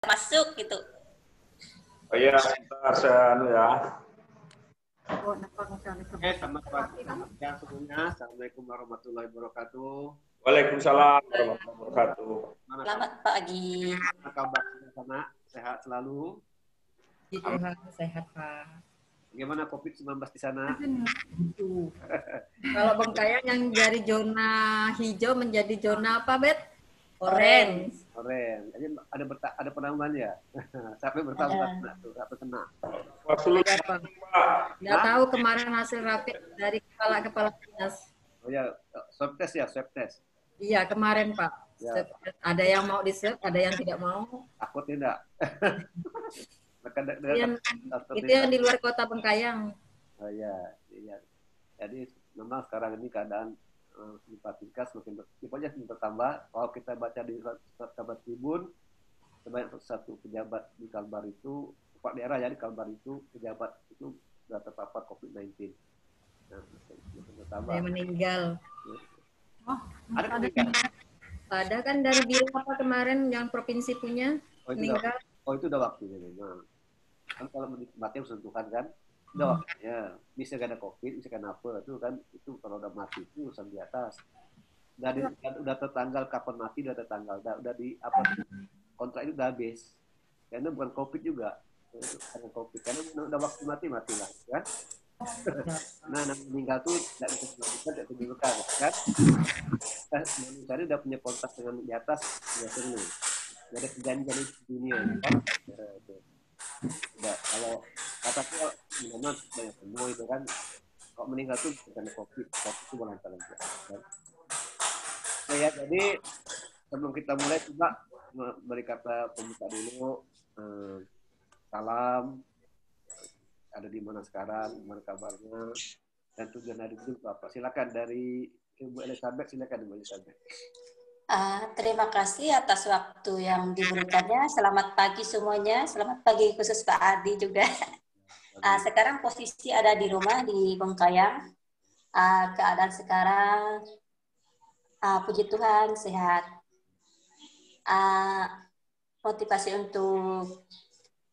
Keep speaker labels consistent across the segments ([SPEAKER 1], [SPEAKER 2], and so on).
[SPEAKER 1] masuk gitu.
[SPEAKER 2] Oh iya, sebentar saya ya.
[SPEAKER 3] Oke, selamat siang semuanya. Assalamualaikum warahmatullahi wabarakatuh.
[SPEAKER 2] Waalaikumsalam warahmatullahi wabarakatuh.
[SPEAKER 1] Selamat pagi.
[SPEAKER 3] Apa kabar sana? Sehat selalu?
[SPEAKER 4] Tuhan sehat Pak.
[SPEAKER 3] Bagaimana COVID-19 di sana?
[SPEAKER 4] Kalau Bengkayang yang dari zona hijau menjadi zona apa, Bet? Orange.
[SPEAKER 3] Oren. Jadi ada penambahan ya? Sampai bertambah sampai kena.
[SPEAKER 4] Iya, Pak. Nggak tahu kemarin hasil rapid dari kepala dinas.
[SPEAKER 3] Oh ya, swab test ya, swab test.
[SPEAKER 4] Iya, kemarin Pak.
[SPEAKER 3] Ya.
[SPEAKER 4] Ada yang mau di-swab, ada yang tidak mau.
[SPEAKER 3] Takut tidak?
[SPEAKER 4] Itu yang di luar kota Bengkayang.
[SPEAKER 3] Oh iya, iya. Jadi memang sekarang ini keadaan simpatikas makin bertambah. Kalau kita baca di kabar Tribun, sebanyak satu pejabat di Kalbar itu, kepala daerah ya di Kalbar itu, pejabat itu sudah terpapar COVID-19. Nah, bertambah.
[SPEAKER 4] Yang meninggal.
[SPEAKER 3] Oh, ada meninggal.
[SPEAKER 4] Ada kan dari Biro apa kemarin yang provinsi punya meninggal.
[SPEAKER 3] Itu udah waktunya memang. Kan kalau mati harus sentuhan kan, udah waktunya. Bisa karena COVID, bisa karena apa itu kan, itu kalau udah mati itu urusan di atas. Udah tertanggal kapan mati, udah tertanggal, udah di apa kontrak itu udah habis. Karena bukan COVID juga, karena COVID. Karena udah waktu mati lah, kan? Nah, meninggal tuh tidak bisa dilakukan, tidak dilakukan, kan? Manusia ini udah punya kontak dengan di atas, biasanya. Tidak ada perjanjian di dunia, kan? Udah, kalau kata memang banyak semua itu kan, kok meninggal tuh bukan COVID itu berlantar aja. Kan? Nah ya, jadi sebelum kita mulai coba beri kata pembuka dulu. Salam, ada di mana sekarang, gimana kabarnya, dan tujuan hari itu apa? Silakan dari Ibu Elizabeth, silakan Ibu Elizabeth.
[SPEAKER 1] Terima kasih atas waktu yang diberikannya. Selamat pagi semuanya. Selamat pagi khusus Pak Adi juga. Sekarang posisi ada di rumah di Bengkayang. Keadaan sekarang puji Tuhan sehat. Motivasi untuk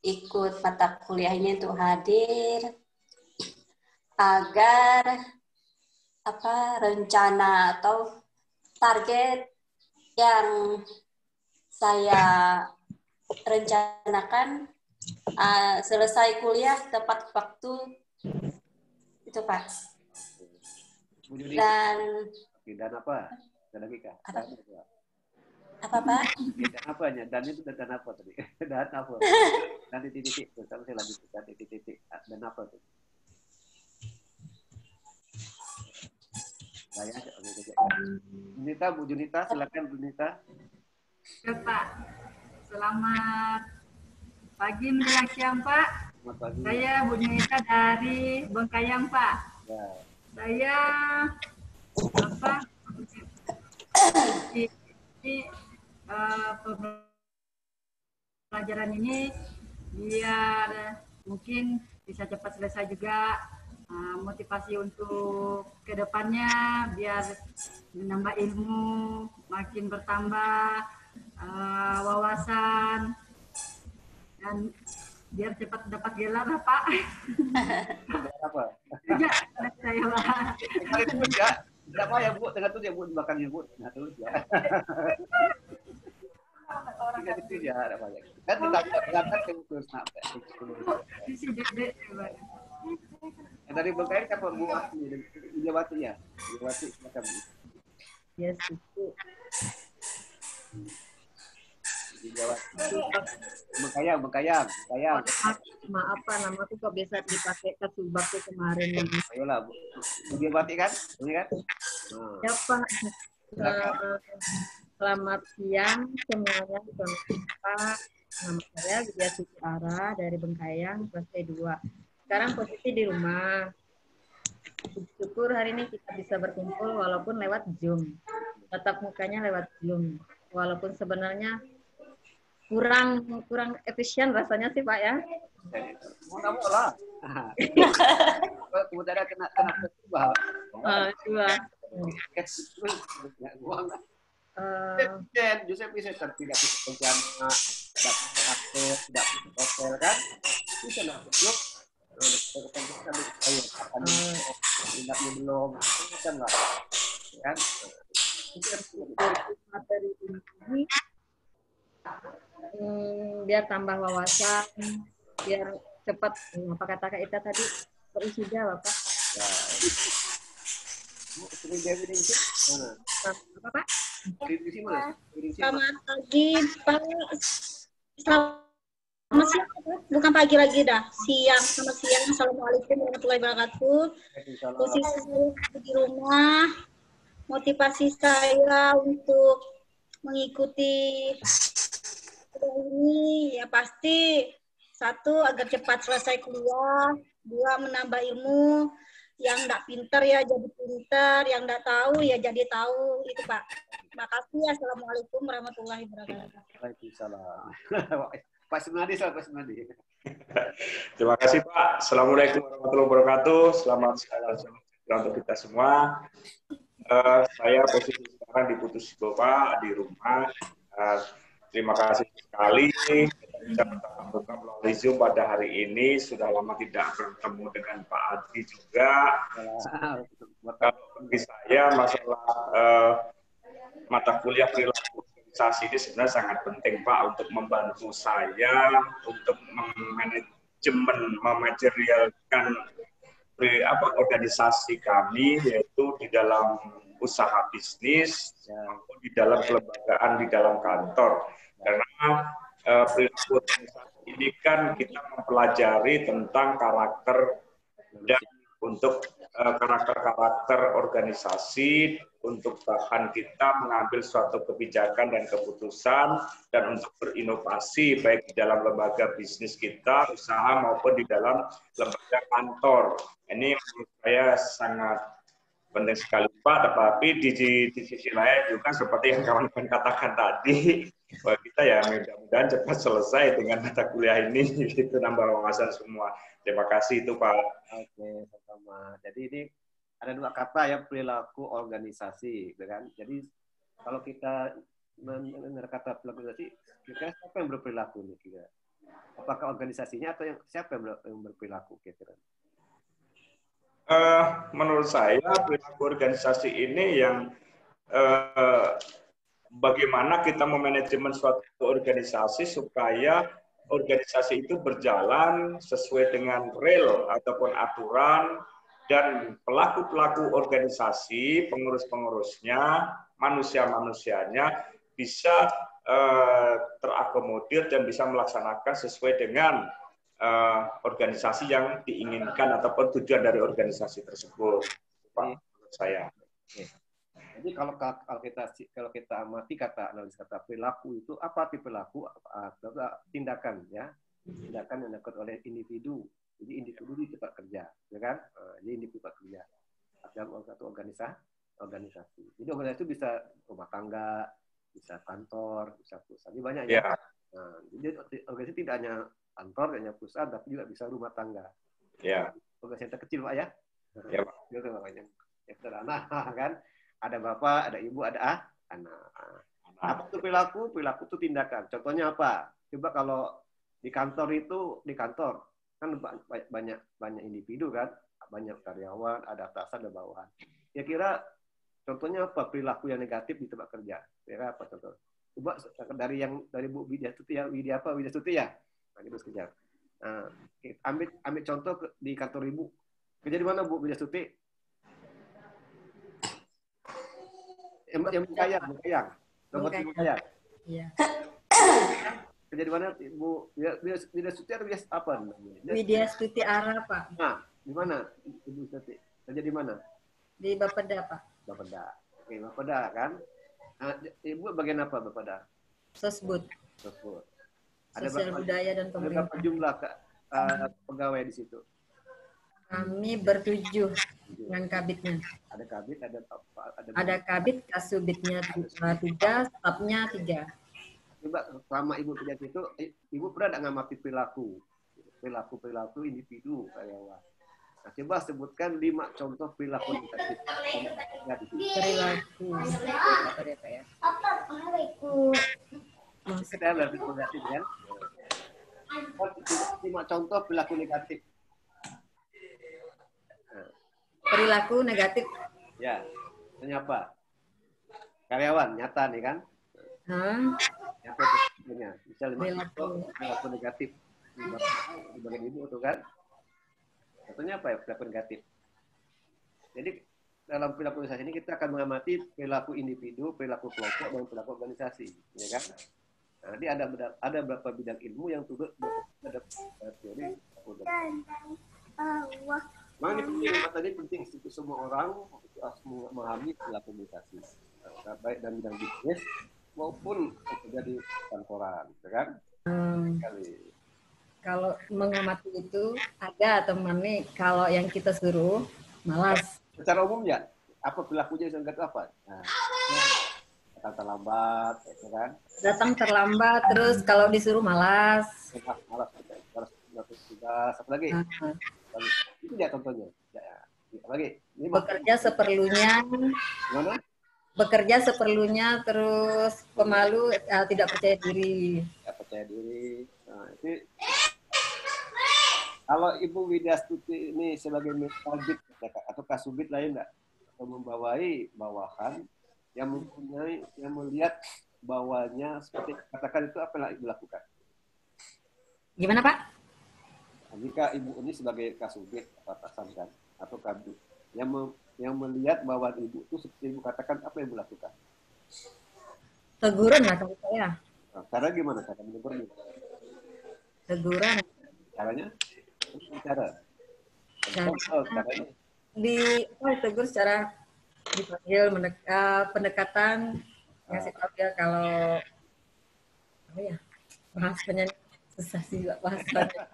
[SPEAKER 1] ikut mata kuliah ini untuk hadir agar rencana atau target yang saya rencanakan selesai kuliah tepat waktu itu Pak.
[SPEAKER 3] Dan apa? Dan
[SPEAKER 1] apa Pak?
[SPEAKER 3] Dan apanya? Dan itu dan apa tadi? Dan apa? Dan titik-titik. Terus saya lanjut dan titik-titik. Dan apa tuh? Junita, Bu Junita, silakan Bu Junita.
[SPEAKER 5] Ya Pak, selamat pagi menjelang siang Pak.
[SPEAKER 3] Selamat pagi.
[SPEAKER 5] Saya Bu Junita dari Bengkayang Pak.
[SPEAKER 3] Ya.
[SPEAKER 5] Saya pembelajaran ini biar mungkin bisa cepat selesai juga. Motivasi untuk kedepannya biar menambah ilmu, makin bertambah wawasan, dan biar cepat dapat gelar Pak.
[SPEAKER 3] Apa?
[SPEAKER 5] Ya, saya Pak.
[SPEAKER 3] Terus ya, berapa ya Bu? Tengah tuh ya Bu, di belakang ya Bu. Nah terus ya. Tiga itu ya, ada banyak. Kan ditangkap ke terus sampai.
[SPEAKER 5] Isi dede Pak.
[SPEAKER 3] Dari Bengkayang siapa Bu? Wijawati ya? Wijawati, silakan Bu.
[SPEAKER 4] Yes, itu.
[SPEAKER 3] Wijawati. Bengkayang.
[SPEAKER 4] Maaf Pak, namaku kok bisa dipakai ke Subak tuh kemarin.
[SPEAKER 3] Ayolah Bu. Wijawati kan? Ini kan?
[SPEAKER 4] Ya Pak. Selamat siang semuanya. Pak, nama saya Widya Suci Ara dari Bengkayang, kelas T2. Sekarang posisi di rumah. Syukur hari ini kita bisa berkumpul walaupun lewat Zoom. Tatap mukanya lewat Zoom. Walaupun sebenarnya kurang efisien rasanya sih Pak ya.
[SPEAKER 3] Mau nggak mau lah. Kemudian kena coba. Joseph bisa tidak bisa kerjaan tidak punya aktor, tidak punya hotel kan, bisa masuk yuk. Ayo, akan tindaknya belum, kan lah, kan? Itu
[SPEAKER 4] Materi ini biar tambah wawasan, biar cepat apa kata Kak Ita tadi berwisuda Bapak.
[SPEAKER 3] ya. Sering Dewi Ningsih, mana?
[SPEAKER 4] Apa Pak?
[SPEAKER 3] Ningsih mana?
[SPEAKER 6] Selamat pagi Pak. Selamat siang Pak. Bukan pagi lagi dah. Siang. Selamat siang. Assalamualaikum warahmatullahi wabarakatuh. Posisi saya di rumah. Motivasi saya untuk mengikuti ini ya pasti satu agar cepat selesai kuliah, dua menambah ilmu, yang enggak pintar ya jadi pintar, yang enggak tahu ya jadi tahu, itu Pak. Terima kasih. Assalamualaikum warahmatullahi wabarakatuh.
[SPEAKER 3] Waalaikumsalam. Pak Sunadi, Pak Sunadi.
[SPEAKER 2] Terima kasih Pak. Assalamualaikum warahmatullahi wabarakatuh. Selamat siang untuk kita semua. Saya posisi sekarang di Putus Bapak di rumah. Terima kasih sekali bisa berbuka melalui Zoom pada hari ini. Sudah lama tidak bertemu dengan Pak Adi juga. Bagi saya masalah mata kuliah perilaku organisasi ini sebenarnya sangat penting Pak untuk membantu saya untuk mematerialkan organisasi kami yaitu di dalam usaha bisnis maupun di dalam kelembagaan di dalam kantor. Karena perilaku organisasi ini kan kita mempelajari tentang karakter dan untuk karakter-karakter organisasi untuk bahan kita mengambil suatu kebijakan dan keputusan dan untuk berinovasi baik di dalam lembaga bisnis kita, usaha maupun di dalam lembaga kantor. Ini menurut saya sangat penting sekali Pak, tetapi di sisi lain juga seperti yang kawan-kawan katakan tadi, bahwa kita ya mudah-mudahan cepat selesai dengan mata kuliah ini, itu nambah wawasan semua. Terima kasih itu Pak.
[SPEAKER 3] Oke, sama-sama. Jadi ini ada dua kata ya, perilaku organisasi, kan? Jadi kalau kita mendengar kata perilaku organisasi, kira-kira siapa yang berperilaku nih kira? Apakah organisasinya atau siapa yang berperilaku kira-kira?
[SPEAKER 2] Menurut saya perilaku organisasi ini yang bagaimana kita memanajemen suatu organisasi supaya organisasi itu berjalan sesuai dengan real ataupun aturan dan pelaku-pelaku organisasi, pengurus-pengurusnya, manusia-manusianya bisa terakomodir dan bisa melaksanakan sesuai dengan organisasi yang diinginkan ataupun tujuan dari organisasi tersebut, Pak, menurut saya.
[SPEAKER 3] Jadi kalau kita amati analis kata perilaku itu apa arti perilaku? Tindakan ya, tindakan yang dilakukan oleh individu. Jadi individu di tempat kerja, ya kan? Jadi individu tempat kerja dalam satu organisasi. Jadi organisasi itu bisa rumah tangga, bisa kantor, bisa perusahaan. Jadi banyak ya. Nah, jadi organisasi tidak hanya kantor, hanya perusahaan, tapi juga bisa rumah tangga.
[SPEAKER 2] Ya.
[SPEAKER 3] Organisasi yang terkecil, Pak ya.
[SPEAKER 2] Ya, Pak.
[SPEAKER 3] Itu namanya. Yang sederhana, kan? Ada bapak, ada ibu, ada anak. Apa itu perilaku? Perilaku itu tindakan. Contohnya apa? Coba kalau di kantor itu, di kantor kan banyak individu kan, banyak karyawan, ada atasan, ada bawahan. Kira-kira contohnya apa perilaku yang negatif di tempat kerja? Kira apa contoh? Coba dari Bu Widya Stuti ya, Widya Stuti ya. Nah, gitu sekejap. Nah, ambil contoh di kantor Ibu. Kerja di mana Bu Widya Stuti? Yang Bengkayang.
[SPEAKER 4] Iya.
[SPEAKER 3] Kerja di mana Ibu Widya Stuti atau apa namanya?
[SPEAKER 4] Widya Stuti Ara, Pak.
[SPEAKER 3] Nah, di mana Ibu Stuti? Kerja di mana?
[SPEAKER 4] Di Bapeda, Pak.
[SPEAKER 3] Bapeda. Oke, Bapeda kan. Nah, Ibu bagian apa Bapeda?
[SPEAKER 4] Sosbud.
[SPEAKER 3] Ada
[SPEAKER 4] Sosial Budaya dan Pemerintah.
[SPEAKER 3] Berapa jumlah pegawai di situ?
[SPEAKER 4] Kami bertujuh dengan kabitnya.
[SPEAKER 3] Ada kabit,
[SPEAKER 4] ada kabit, kasubitnya 3, stafnya 3.
[SPEAKER 3] Coba selama Ibu kerja di situ, Ibu pernah nggak ngamati perilaku individu karyawan? Nah, coba sebutkan 5 contoh perilaku negatif.
[SPEAKER 4] Perilaku.
[SPEAKER 3] Kita berperilaku negatif kan. Lima contoh perilaku negatif.
[SPEAKER 4] Perilaku negatif.
[SPEAKER 3] Ya, apa? Karyawan nyata nih kan? Nyata punya. Misalnya perilaku negatif di bagian ibu tuh kan? Contohnya apa ya perilaku negatif? Jadi dalam perilaku organisasi ini kita akan mengamati perilaku individu, perilaku kelompok, dan perilaku organisasi, ya kan? Nah, nanti ada beberapa bidang ilmu yang turut ada teori perilaku organisasi. Memang ini penting, tadi penting semua orang harus memahami perilaku organisasi, baik dalam bidang bisnis maupun kerja di kantoran, ya kan?
[SPEAKER 4] Kalau mengamati itu ada teman-teman, kalau yang kita suruh malas.
[SPEAKER 3] Secara umum ya, apa perilakunya yang apa? Nah, datang terlambat, ya kan? Datang
[SPEAKER 4] terlambat, terus kalau disuruh malas.
[SPEAKER 3] Malas tugas, apa lagi? Itu ya contohnya. Ya, lagi. Ini
[SPEAKER 4] bekerja seperlunya.
[SPEAKER 3] Gimana?
[SPEAKER 4] Bekerja seperlunya, terus pemalu, tidak percaya diri.
[SPEAKER 3] Tidak percaya diri. Nah, itu kalau Ibu Widastuti ini sebagai kabit atau kasubit lain enggak, atau membawai bawahan yang mempunyai, yang melihat bawahnya seperti katakan itu apa yang Ibu lakukan?
[SPEAKER 4] Gimana Pak?
[SPEAKER 3] Jika Ibu ini sebagai kasubit atasan kan atau kabit yang melihat bawahan Ibu itu seperti Ibu katakan, apa yang Ibu lakukan?
[SPEAKER 4] Teguran lah kalau saya.
[SPEAKER 3] Nah, cara gimana cara menegurnya?
[SPEAKER 4] Teguran.
[SPEAKER 3] Caranya? Caranya
[SPEAKER 4] ditegur secara dipanggil, pendekatan, ngasih tahu dia kalau apa ya, bahasanya susah sih bahasanya.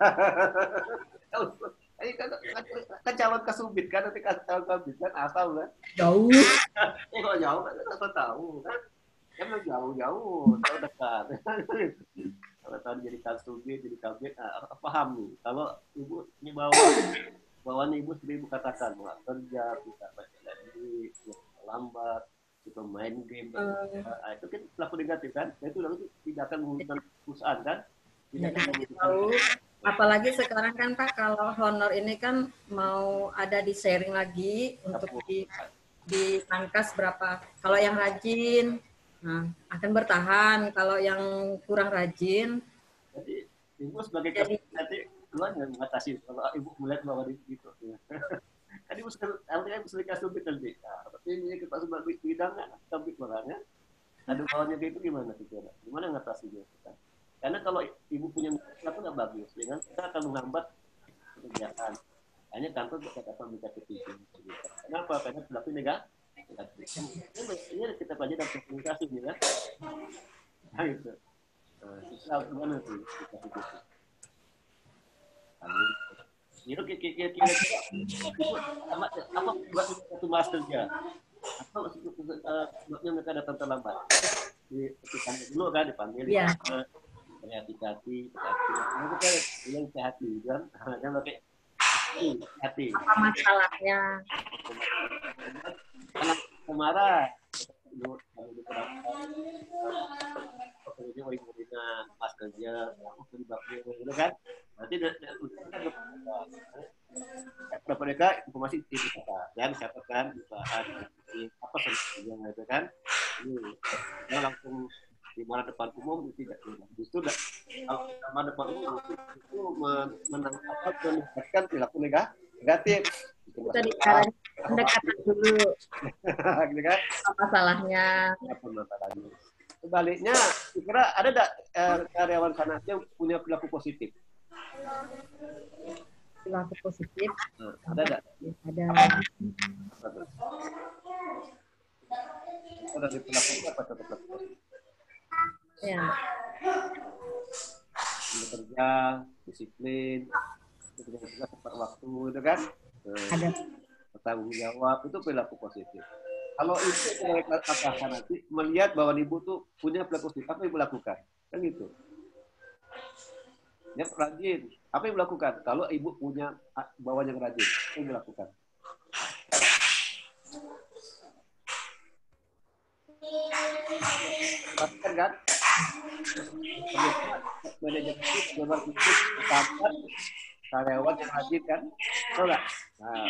[SPEAKER 3] Kan calon kasubit kan, nanti calon kasubit kan asal kan
[SPEAKER 4] jauh.
[SPEAKER 3] Kalau jauh kan apa tahu kan, emang jauh dekat. Kalau tahun jadi kasubit, jadi kabit, paham nih. Kalau Ibu ini bawaan Ibu seperti Ibu katakan, mau kerja, bisa baca diri, lambat, suka main game, itu kan perilaku negatif kan? Itu tidak akan menguntungkan perusahaan kan? Tidak akan
[SPEAKER 4] tahu. Apalagi sekarang kan Pak, kalau honor ini kan mau ada di sharing lagi untuk dipangkas berapa. Kalau yang rajin, nah, akan bertahan. Kalau yang kurang rajin,
[SPEAKER 3] jadi Ibu sebagai kasubit nanti keluar nggak mengatasi kalau Ibu melihat bahwa gitu. Kan Ibu artinya Ibu sebagai kasubit nanti. Tapi ini kita sebagai bidang kan, kasubit makanya. Ada bawahnya gitu gimana kira-kira? Gimana mengatasinya? Karena kalau Ibu punya itu nggak bagus, dengan kita akan menghambat kegiatan. Hanya kantor akan minta petitum. Kenapa? Karena perilaku negatif. Ini kita pelajari dalam komunikasi nih kan. Nah itu. Nah, gimana tuh? Itu kira-kira apa buat satu masternya? Apa sebabnya mereka datang terlambat? Dipanggil dulu kan, dipanggil.
[SPEAKER 4] Iya.
[SPEAKER 3] Hati-hati, bilang hati kan, jangan pakai hati.
[SPEAKER 4] Apa masalahnya?
[SPEAKER 3] Karena marah, dengan pas kerja, gitu kan? Nanti berapa mereka informasi itu kata, dan siapkan apa solusinya itu kan? Ini langsung di mana depan umum tidak, justru kalau sama depan umum itu meningkatkan perilaku negatif.
[SPEAKER 4] Kita bicara pendekatan dulu.
[SPEAKER 3] Gitu kan?
[SPEAKER 4] Apa masalahnya?
[SPEAKER 3] Sebaliknya, kira ada enggak karyawan sana yang punya perilaku positif?
[SPEAKER 4] Perilaku positif?
[SPEAKER 3] Ada enggak?
[SPEAKER 4] Ada.
[SPEAKER 3] Ada di perilaku apa perilaku positif?
[SPEAKER 4] Ya.
[SPEAKER 3] Bekerja, disiplin, bekerja tepat waktu, itu kan?
[SPEAKER 4] Ada.
[SPEAKER 3] Bertanggung jawab, itu perilaku positif. Kalau itu sebagai atasan nanti melihat bahwa Ibu tuh punya perilaku positif, apa Ibu lakukan? Kan gitu. Ya rajin. Apa yang Ibu lakukan? Kalau Ibu punya bawahan yang rajin, apa yang Ibu lakukan? Lakukan kan? Manajemen itu berfungsi utama karyawan yang rajin kan, tahu nggak? Nah,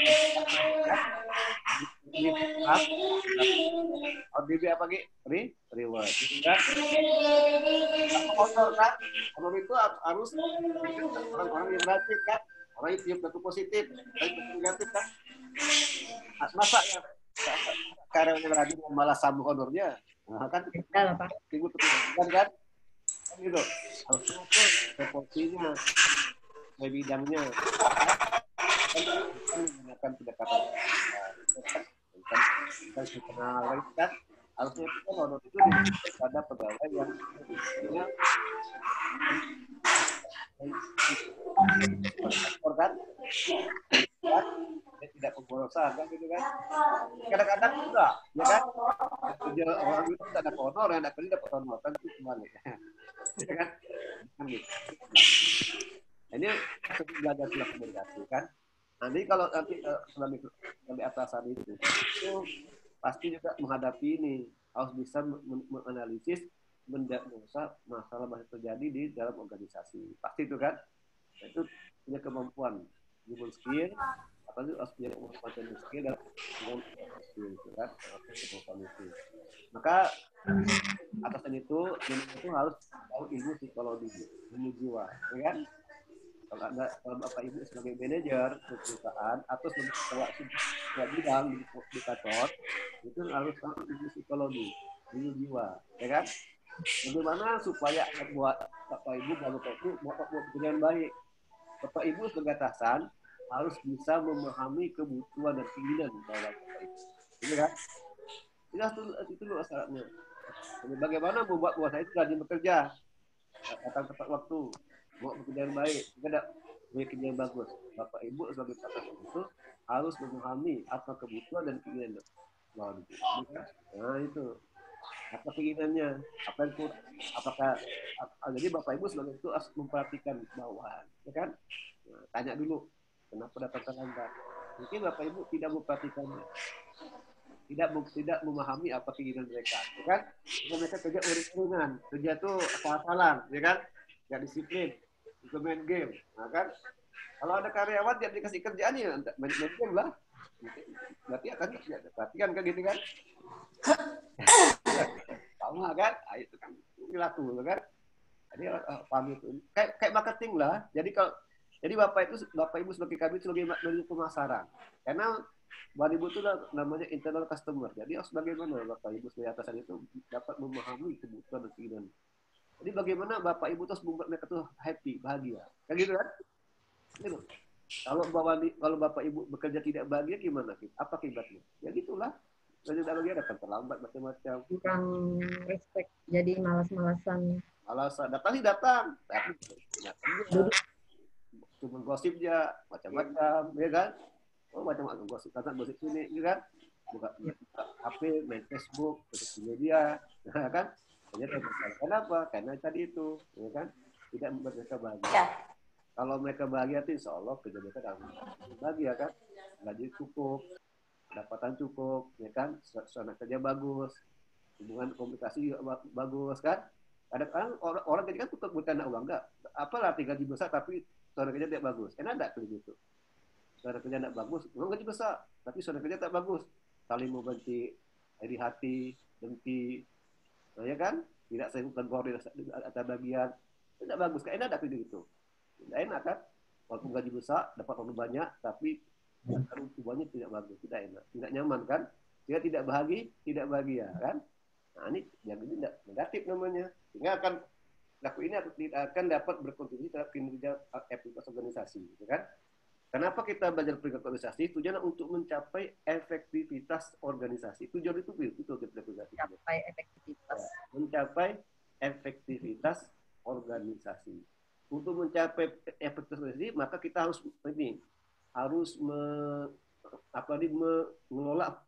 [SPEAKER 3] di ODB apa lagi? Reward, kan? Honor kan? Honor itu harus orang-orang yang rajin kan? Orang yang punya bentuk positif, orang yang negatif kan? Masa ya karyawan yang rajin malah sambung honornya? Nah, kan? Timbul ketidakadilan kan? Kan gitu. Harus ukur proporsinya, bidangnya. Kan menggunakan pendekatan kan kenal kan harusnya kita honor itu pada pegawai yang punya kan dia tidak pemborosan kan gitu kan kadang-kadang enggak ya kan kerja orang itu tidak ada honor yang kerja dapat honor kan itu kembali ya kan gitu. Ini belajar silat komunikasi kan. Nanti kalau nanti sebagai atasan itu pasti juga menghadapi ini harus bisa menganalisis mendiagnosa masalah yang terjadi di dalam organisasi. Pasti itu kan. Itu punya kemampuan human skill atau harus punya kemampuan skill dan skill itu kan. Kemampuan itu. Maka atasan itu harus tahu ilmu psikologi, ilmu jiwa, ya kan? Kalau Bapak Ibu sebagai manajer perusahaan atau sebagai bidang di kantor itu harus tahu ilmu psikologi, ilmu jiwa, ya kan? Bagaimana supaya buat Bapak Ibu buat pekerjaan baik. Bapak Ibu sebagai atasan harus bisa memahami kebutuhan dan keinginan Bapak Ibu, gitu kan? Itu loh syaratnya. Bagaimana membuat buat saya itu rajin bekerja, datang tepat waktu, buat pekerjaan baik, tidak punya kerja yang bagus. Bapak Ibu sebagai atasan itu harus memahami apa kebutuhan dan keinginan bawahan itu. Nah itu apa keinginannya, apa yang kurang, apakah jadi Bapak Ibu sebagai itu harus memperhatikan bawahan, ya kan? Nah, tanya dulu kenapa datang terlambat. Mungkin Bapak Ibu tidak memperhatikannya, tidak memahami apa keinginan mereka, ya kan? Mereka kerja uring-uringan, kerja tuh asal-asalan, ya kan? Nggak disiplin. Itu main game, nah kan? Kalau ada karyawan yang dikasih kerjaan ya main game lah, berarti akan perhatikan kan gitu kan? Sama kan? Nah, itu kan perilaku, kan? Jadi paham itu. Kayak marketing lah. Jadi Bapak Ibu sebagai kami sebagai manajer pemasaran, karena Bapak Ibu itu namanya internal customer. Jadi harus bagaimana Bapak Ibu sebagai atasan itu dapat memahami kebutuhan dan keinginan. Jadi bagaimana Bapak Ibu terus membuat mereka tuh happy, bahagia. Kan gitu kan? Gitu. Kalau Bapak Ibu bekerja tidak bahagia gimana? Apa akibatnya? Ya gitulah. Kerja tidak bahagia datang terlambat macam-macam.
[SPEAKER 4] Kurang respect, jadi malas-malasan.
[SPEAKER 3] Alasan datang, tapi cuma gosip aja, macam-macam, ya kan? Oh macam-macam gosip, gosip sini, ya kan? Buka HP, main Facebook, sosial media, ya kan? Kenapa? Karena tadi itu, ya kan? Tidak membuat mereka bahagia. Kalau mereka bahagia, itu insya Allah kerja mereka dalam bahagia kan? Gaji cukup, pendapatan cukup, ya kan? Suasana kerja bagus, hubungan komunikasi bagus kan? Kadang-kadang orang jadi kan tukar bertanda uang enggak? Apalah gaji besar tapi suasana kerja tidak bagus. Enak enggak kayak gitu? Suasana kerja tidak bagus, uang gaji besar tapi suasana kerja tak bagus. Saling membenci, iri hati, dengki. Nah, ya kan? Tidak saling tegur di atas bagian. Tidak bagus. Kan enak kayak gitu. Tidak enak kan? Walaupun gaji besar, dapat uang banyak, tapi hubungannya tidak bagus, tidak enak, tidak nyaman kan? Dia tidak bahagia kan? Nah ini yang ini negatif namanya. Sehingga akan laku ini tidak akan dapat berkontribusi terhadap kinerja efektivitas organisasi, gitu kan? Kenapa kita belajar peringkat organisasi? Tujuannya untuk mencapai efektivitas organisasi. Tujuan itu
[SPEAKER 4] Mencapai efektivitas.
[SPEAKER 3] Ya, mencapai efektivitas organisasi. Untuk mencapai efektivitas organisasi, maka kita harus mengelola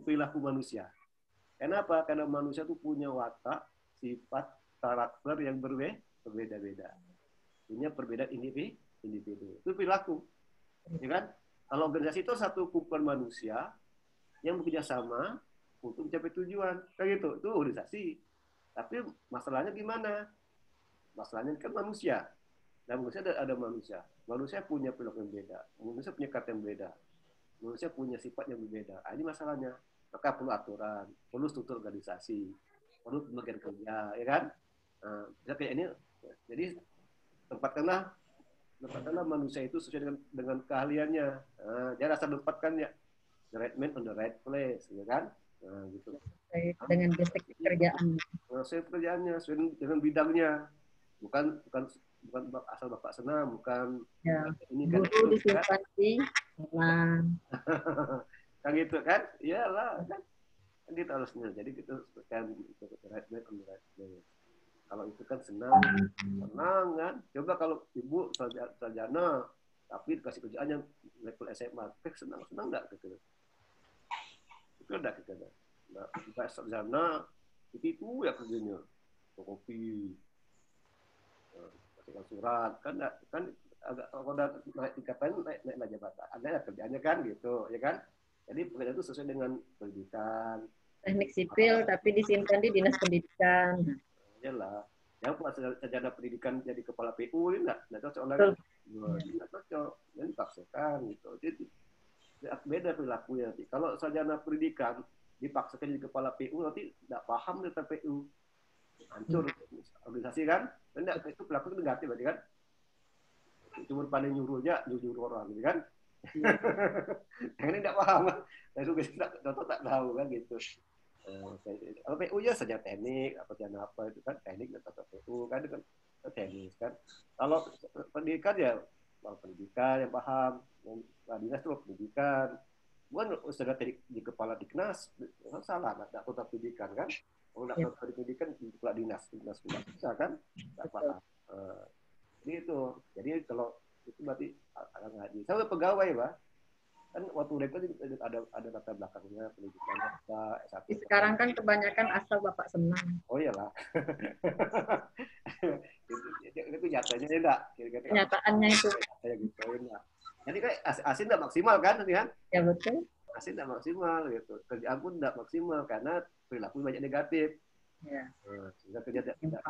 [SPEAKER 3] perilaku manusia. Kenapa? Karena manusia itu punya watak, sifat, karakter yang berbeda-beda. Punya perbedaan individu. Itu perilaku. Ya kan? Kalau organisasi itu satu kumpulan manusia yang bekerja sama untuk mencapai tujuan. Kayak gitu. Itu organisasi. Tapi masalahnya gimana? Masalahnya kan manusia. Dan manusia ada manusia. Manusia punya perilaku yang beda. Manusia punya kata yang beda. Manusia punya sifat yang berbeda. Ini masalahnya. Maka perlu aturan, perlu struktur organisasi, perlu pembagian kerja, ya kan? Nah, kayak ini. Jadi tempatkanlah manusia itu sesuai dengan keahliannya. Jangan asal tempatkan ya the right man on the right place, ya kan? Gitu.
[SPEAKER 4] Dengan basic pekerjaan.
[SPEAKER 3] Sesuai pekerjaannya, sesuai dengan bidangnya. Bukan asal bapak senam, bukan
[SPEAKER 4] Ya.
[SPEAKER 3] ini kan
[SPEAKER 4] Guru disimpan di dalam.
[SPEAKER 3] kan gitu kan? Iyalah kan. Gitu harusnya. Jadi kita kan the right man on the right place. Kalau itu kan senang kan. Coba kalau ibu sarjana tapi dikasih kerjaannya level SMA, senang nggak gitu? Itu enggak kita ada. Nah, sarjana itu ya kerjanya kopi, kasihkan surat kan agak kalau udah naik tingkatan naik jabatan ada kerjaannya kan gitu ya kan. Jadi pekerjaan itu sesuai dengan pendidikan.
[SPEAKER 4] Teknik sipil tapi disimpan di dinas pendidikan.
[SPEAKER 3] Iyalah, yang sarjana pendidikan jadi kepala PU ini nggak cocok lagi, nggak cocok, dan dipaksakan gitu. Jadi beda perilakunya nanti. Kalau sarjana pendidikan dipaksakan jadi kepala PU nanti nggak paham tentang PU, hancur organisasi kan, dan itu perilaku negatif berarti kan. Cuma pandai nyuruh orang gitu kan. Yang ini nggak paham, tak tahu kan gitu. Kalau PU ya saja teknik, apa itu kan teknik dan tata PU kan itu kan teknis kan. Kalau pendidikan ya pendidikan yang paham, dinas itu pendidikan. Bukan sudah di kepala Diknas, salah nggak total pendidikan kan. Kalau nggak total pendidikan di kepala dinas bisa kan, nggak paham. Itu. Jadi kalau itu berarti agak ngaji. Saya pegawai, Pak. Kan waktu rekod ada latar belakangnya pendidikan S1.
[SPEAKER 4] Sekarang kan kebanyakan asal bapak senang.
[SPEAKER 3] Oh iyalah. itu nyatanya enggak.
[SPEAKER 4] Kenyataannya itu.
[SPEAKER 3] Kayak gitu enggak. Jadi kayak asin enggak maksimal kan nanti kan?
[SPEAKER 4] Ya betul.
[SPEAKER 3] Asin enggak maksimal gitu. Kerjaan pun enggak maksimal karena perilaku banyak negatif.
[SPEAKER 4] Ya.
[SPEAKER 3] Sehingga kerja tidak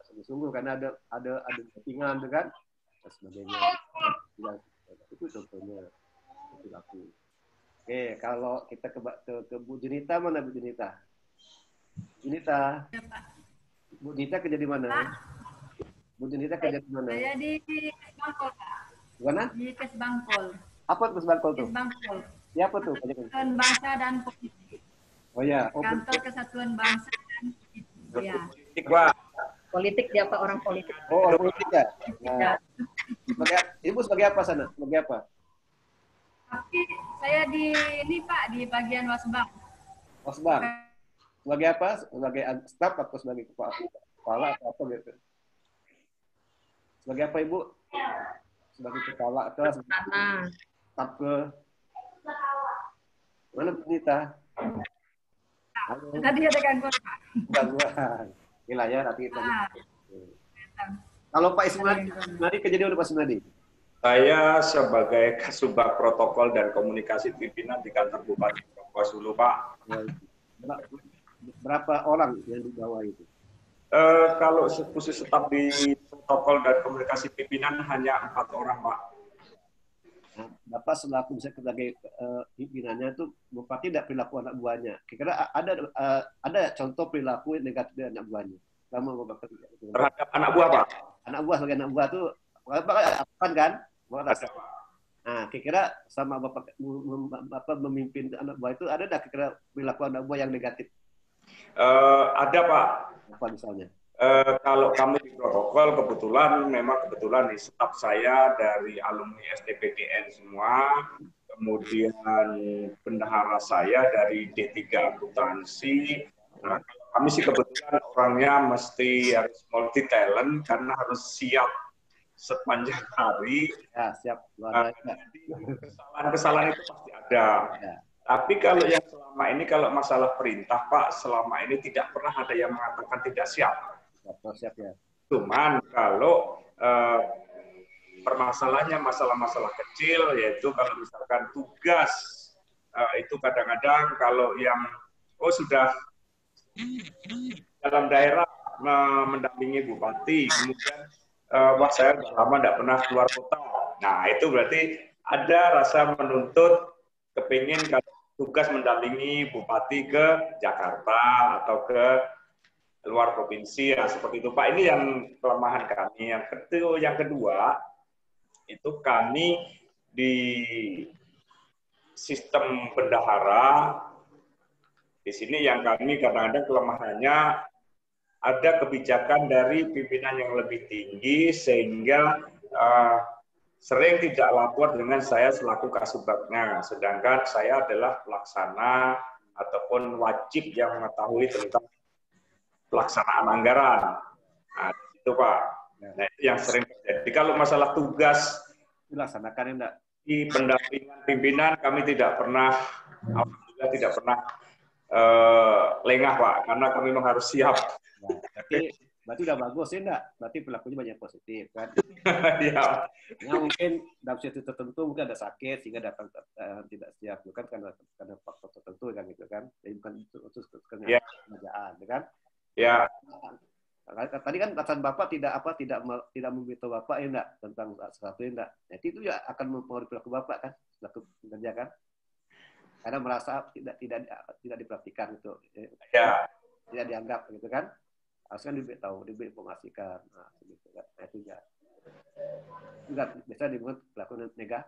[SPEAKER 3] sungguh-sungguh karena ada settingan kan dan sebagainya. Ya, itu contohnya. Perilaku. Oke, kalau kita ke Bu Junita, mana Bu Junita? Junita. Bu Junita kerja di mana? Bu Junita kerja di mana?
[SPEAKER 5] Saya di Kesbangpol, Pak.
[SPEAKER 3] Mana?
[SPEAKER 5] Di Kesbangpol.
[SPEAKER 3] Apa Kesbangpol tuh?
[SPEAKER 5] Kesbangpol.
[SPEAKER 3] Siapa tuh?
[SPEAKER 5] Kesatuan Bangsa dan Politik.
[SPEAKER 3] Oh ya.
[SPEAKER 5] Kantor Kesatuan Bangsa dan Politik. Ya.
[SPEAKER 4] Politik dia Pak, orang politik.
[SPEAKER 3] Oh, orang politik ya? Nah, Ibu sebagai apa sana? Sebagai apa?
[SPEAKER 5] Tapi saya di ini Pak, di bagian Wasbang.
[SPEAKER 3] Wasbang. Sebagai apa? Sebagai staf atau sebagai kepala atau apa gitu? Sebagai apa Ibu? Sebagai kepala atau staf ke? Mana Nita?
[SPEAKER 5] Tadi ada gangguan Pak.
[SPEAKER 3] Gangguan. Gila ya, nanti kita. Kalau Pak Ismadi kerja di mana Pak Ismadi?
[SPEAKER 2] Saya sebagai Kasubag Protokol dan Komunikasi Pimpinan di kantor Bupati Kapuas Hulu, Pak.
[SPEAKER 3] Berapa orang yang di bawah itu?
[SPEAKER 2] Kalau khusus staf di Protokol dan Komunikasi Pimpinan hanya 4 orang, Pak.
[SPEAKER 3] Nah, Bapak selaku sebagai pimpinannya itu Bupati tidak perilaku anak buahnya. Kira-kira ada contoh perilaku negatif dari anak buahnya?
[SPEAKER 2] Terhadap anak buah, Pak?
[SPEAKER 3] Anak buah sebagai anak buah itu apa kan? Nah, kira-kira sama Bapak memimpin anak buah itu ada nggak kira-kira perilaku anak buah yang negatif?
[SPEAKER 2] Ada, Pak.
[SPEAKER 3] Apa misalnya?
[SPEAKER 2] Kalau kami di protokol kebetulan di staf saya dari alumni STPDN semua, kemudian bendahara saya dari D3 akuntansi. Nah, kami sih kebetulan orangnya mesti harus multi talent karena harus siap sepanjang hari.
[SPEAKER 3] Ya, siap.
[SPEAKER 2] Kesalahan-kesalahan itu pasti ada. Ya. Tapi kalau yang selama ini, kalau masalah perintah, Pak, selama ini tidak pernah ada yang mengatakan tidak siap.
[SPEAKER 3] Siap ya.
[SPEAKER 2] Cuman kalau permasalahannya masalah-masalah kecil, yaitu kalau misalkan tugas, itu kadang-kadang kalau yang, sudah dalam daerah mendampingi bupati, kemudian wah saya udah lama tidak pernah keluar kota. Nah itu berarti ada rasa menuntut, kepingin kalau tugas mendampingi bupati ke Jakarta atau ke luar provinsi, ya seperti itu Pak. Ini yang kelemahan kami. Yang kedua itu kami di sistem bendahara di sini yang kami kadang-kadang kelemahannya ada kebijakan dari pimpinan yang lebih tinggi sehingga sering tidak lapor dengan saya selaku kasubagnya, sedangkan saya adalah pelaksana ataupun wajib yang mengetahui tentang pelaksanaan anggaran. Nah, itu Pak. Nah, itu yang sering terjadi. Kalau masalah tugas
[SPEAKER 3] Dilaksanakan enggak?
[SPEAKER 2] di pendampingan pimpinan kami tidak pernah, alhamdulillah tidak pernah lengah Pak, karena kami memang harus siap.
[SPEAKER 3] Nah, berarti udah bagus ya enggak? Berarti perilakunya banyak positif kan?
[SPEAKER 2] Ya.
[SPEAKER 3] Nah, mungkin dalam situasi tertentu mungkin ada sakit sehingga datang tidak siap, bukan karena faktor tertentu kan gitu kan? Jadi bukan untuk kerjaan, kan?
[SPEAKER 2] Ya.
[SPEAKER 3] Tadi kan kata Bapak tidak memberitahu Bapak ya enggak tentang sesuatu ya enggak. Nah, itu ya akan mempengaruhi perilaku Bapak kan, perilaku pekerja kan? Karena merasa tidak diperhatikan itu.
[SPEAKER 2] Ya.
[SPEAKER 3] Tidak dianggap gitu kan? Harusnya diberitahu, diinformasikan. Nah, gitu kan. Nah, itu ya. Juga biasanya dibuat perilaku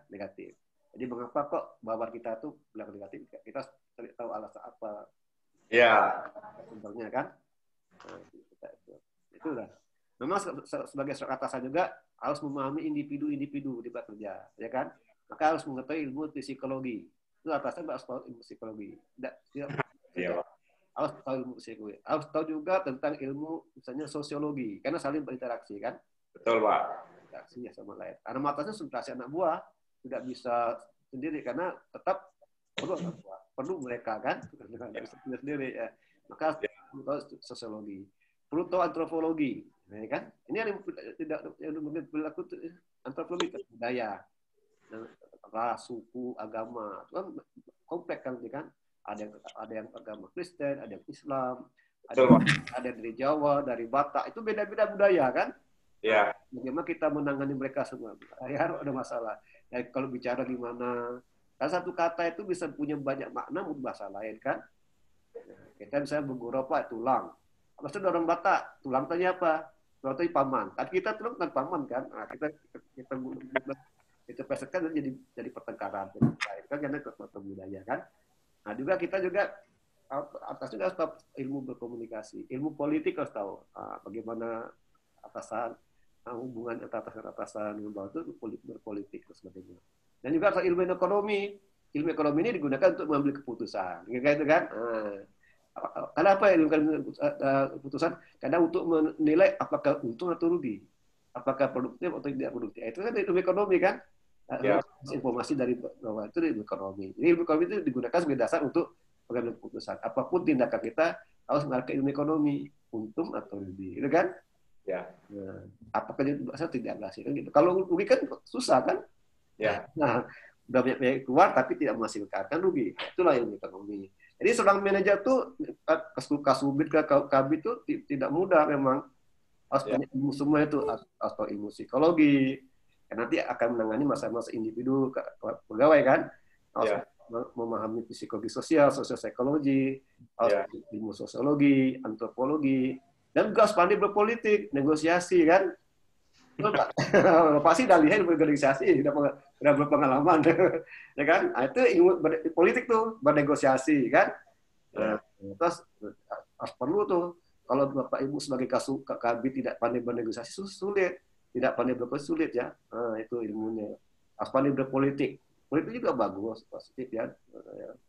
[SPEAKER 3] negatif. Jadi mengapa kok babar kita tuh perilaku negatif? Kita cari tahu alasan apa.
[SPEAKER 2] Ya.
[SPEAKER 3] Sumbernya kan? Nah, itu lah. Memang sebagai seorang atasan juga harus memahami individu-individu di tempat kerja, ya kan? Maka harus mengetahui ilmu psikologi. Itu atasan harus tahu ilmu psikologi. Tidak. Harus tahu ilmu psikologi. Harus tahu juga tentang ilmu misalnya sosiologi, karena saling berinteraksi kan?
[SPEAKER 2] Betul Pak.
[SPEAKER 3] Interaksi ya sama lain. Karena matanya subtraksi anak buah tidak bisa sendiri karena tetap perlu anak buah, perlu mereka kan? Tidak bisa sendiri ya. Maka perlu tahu sosiologi, perlu tahu antropologi, ya kan? Ini tidak mungkin berlaku antropologi budaya, ras, suku, agama, itu kan kompleks kan, kan? Ada yang agama Kristen, ada yang Islam, ada dari Jawa, dari Batak, itu beda-beda budaya kan?
[SPEAKER 2] Ya.
[SPEAKER 3] Bagaimana kita menangani mereka semua? Ya, ada masalah. Ya, kalau bicara di mana, kan satu kata itu bisa punya banyak makna untuk bahasa lain kan? Kita misalnya bergurau Pak, tulang. Maksudnya orang Batak, tulang tanya apa? Tulang tanya paman. Kan kita tulang kan paman kan? Nah, kita pesetkan jadi pertengkaran. Kan karena kekuatan budaya kan? Nah juga kita juga atas juga harus tahu ilmu berkomunikasi, ilmu politik harus tahu bagaimana atasan, hubungan antara atasan dengan bawah itu berpolitik dan sebagainya. Dan juga soal ilmu ekonomi ini digunakan untuk mengambil keputusan, gitu kan? Kenapa ilmu keputusan? Karena untuk menilai apakah untung atau rugi, apakah produktif atau tidak produktif. Itu kan ilmu ekonomi kan? Ya. Informasi dari bawah itu ilmu ekonomi. Ini ilmu ekonomi itu digunakan sebagai dasar untuk mengambil keputusan. Apapun tindakan kita harus mengarah ke ilmu ekonomi, untung atau rugi, gitu kan?
[SPEAKER 2] Ya.
[SPEAKER 3] Nah, apakah itu tidak berhasil kan gitu. Kalau rugi kan susah kan?
[SPEAKER 2] Ya.
[SPEAKER 3] Nah, udah banyak keluar tapi tidak menghasilkan kan rugi. Itulah ilmu ekonomi. Jadi seorang manajer tuh kasubit ke kabit itu tidak mudah memang. Harus punya ilmu semua itu atau ilmu psikologi. Karena nanti akan menangani masa-masa individu pegawai kan, harus memahami psikologi sosial, psikologi, harus ilmu sosiologi, antropologi, dan juga harus pandai berpolitik, negosiasi kan. Pasti udah lihat bernegosiasi, udah berpengalaman, ya kan? Nah, itu ilmu politik tuh bernegosiasi kan. Terus harus perlu tuh kalau Bapak Ibu sebagai kabit tidak pandai bernegosiasi sulit. Tidak pandai berpolitik sulit ya. Nah, itu ilmunya. Harus pandai berpolitik. Politik juga bagus, positif ya.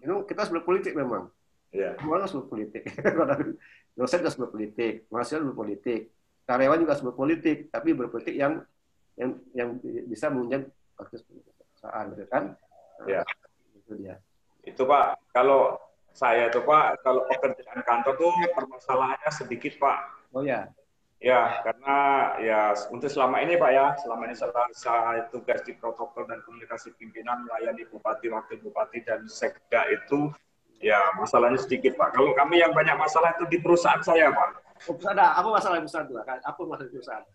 [SPEAKER 3] Kita harus berpolitik memang. Semua harus berpolitik. Dosen harus berpolitik, mahasiswa harus berpolitik, karyawan juga harus berpolitik, tapi berpolitik yang bisa menunjang akses perusahaan, gitu kan?
[SPEAKER 2] Ya.
[SPEAKER 3] Itu dia.
[SPEAKER 2] Itu Pak, kalau saya tuh Pak, kalau pekerjaan kantor tuh permasalahannya sedikit Pak.
[SPEAKER 3] Oh ya.
[SPEAKER 2] Ya, karena ya untuk selama ini Pak ya, selama ini saya tugas di protokol dan komunikasi pimpinan melayani bupati, wakil bupati dan sekda itu ya masalahnya sedikit Pak. Kalau kami yang banyak masalah itu di perusahaan saya Pak.
[SPEAKER 3] Ada, apa masalah perusahaan tuh? Apa masalah perusahaan?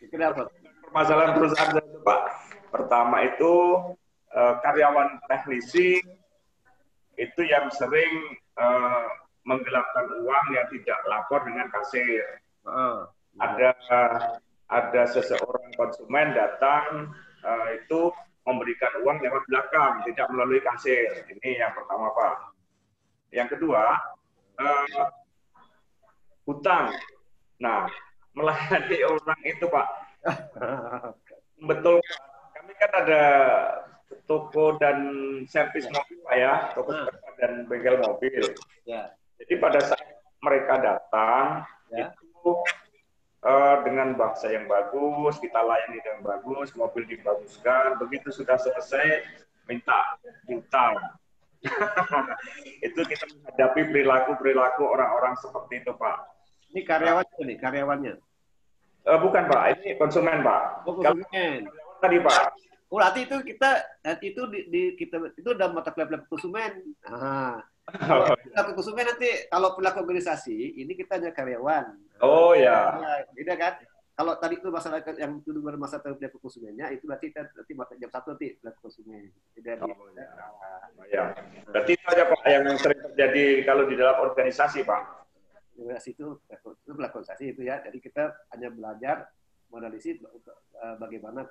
[SPEAKER 3] Kenapa?
[SPEAKER 2] Permasalahan perusahaan itu Pak, pertama itu karyawan teknisi itu yang sering menggelapkan uang yang tidak lapor dengan kasir. Ada seseorang konsumen datang itu memberikan uang lewat belakang, tidak melalui kasir. Ini yang pertama Pak. Yang kedua, hutang. Nah, melayani orang itu Pak. Betul Pak. Kami kan ada toko dan servis mobil Pak ya, toko dan bengkel mobil.
[SPEAKER 3] Ya.
[SPEAKER 2] Jadi pada saat mereka datang,
[SPEAKER 3] Ya.
[SPEAKER 2] itu dengan bahasa yang bagus, kita layani dengan bagus, mobil dibaguskan, begitu sudah selesai, minta hutang. Itu kita menghadapi perilaku orang-orang seperti itu Pak.
[SPEAKER 3] Ini karyawannya nih, karyawannya.
[SPEAKER 2] Bukan Pak, ini konsumen Pak.
[SPEAKER 3] Oh, konsumen.
[SPEAKER 2] Tadi Pak.
[SPEAKER 3] Oh, nanti itu kita itu udah mata kuliah konsumen. Kalau perilaku konsumen nanti kalau perilaku organisasi ini kita hanya karyawan.
[SPEAKER 2] Oh ya.
[SPEAKER 3] Beda kan? Kalau tadi itu masalah yang itu bermasalah perilaku konsumennya itu berarti kita nanti jam 1 nanti perilaku konsumen.
[SPEAKER 2] Ya. Berarti itu aja Pak yang sering terjadi kalau di dalam organisasi Pak.
[SPEAKER 3] Organisasi itu perilaku organisasi itu ya. Jadi kita hanya belajar menganalisis bagaimana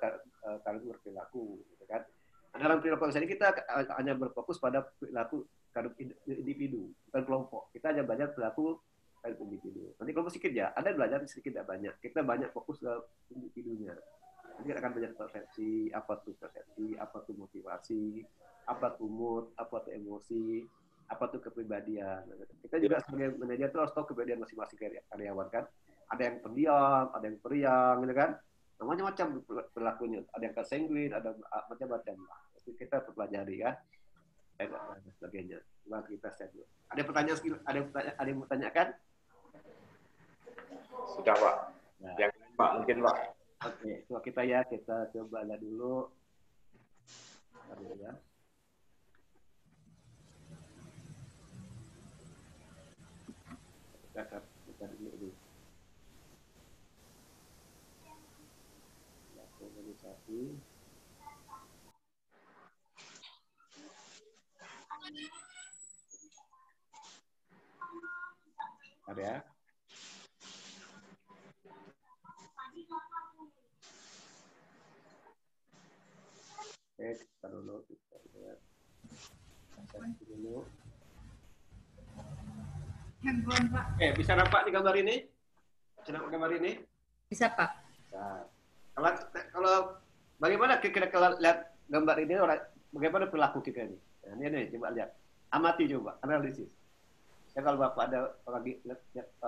[SPEAKER 3] kalian berperilaku, gitu kan? Dalam perilaku organisasi kita hanya berfokus pada perilaku individu, bukan kelompok. Kita hanya belajar perilaku individu. Nanti kelompok sedikit ya, ada belajar sedikit tidak banyak. Kita banyak fokus ke individunya. Nanti kita akan belajar persepsi, apa tuh motivasi, apa tuh mood, apa tuh emosi, apa tuh kepribadian. Kita juga sebagai manajer tuh harus tahu kepribadian masing-masing karyawan kan. Ada yang pendiam, ada yang periang, gitu kan? Namanya macam perilakunya. Ada yang kesanguin, ada macam-macam. Itu kita pelajari ya. Dan sebagainya. Coba kita share dulu. Ada pertanyaan? Ada yang bertanyakan?
[SPEAKER 2] Sudah Pak.
[SPEAKER 3] Nah.
[SPEAKER 2] Yang Pak mungkin Pak.
[SPEAKER 3] Oke, coba kita coba lihat dulu. Ya. Kita dulu. Organisasi. Ada ya? Oke, kita dulu. Kita lihat. Dulu.
[SPEAKER 5] Handphone, Pak.
[SPEAKER 3] Bisa nampak di gambar ini? Bisa nampak gambar ini?
[SPEAKER 4] Bisa, Pak.
[SPEAKER 3] Nah, kalau bagaimana kira-kira kalau lihat gambar ini bagaimana perilaku kita ini? Nah, ini coba lihat, amati coba, analisis. Ya kalau Bapak ada orang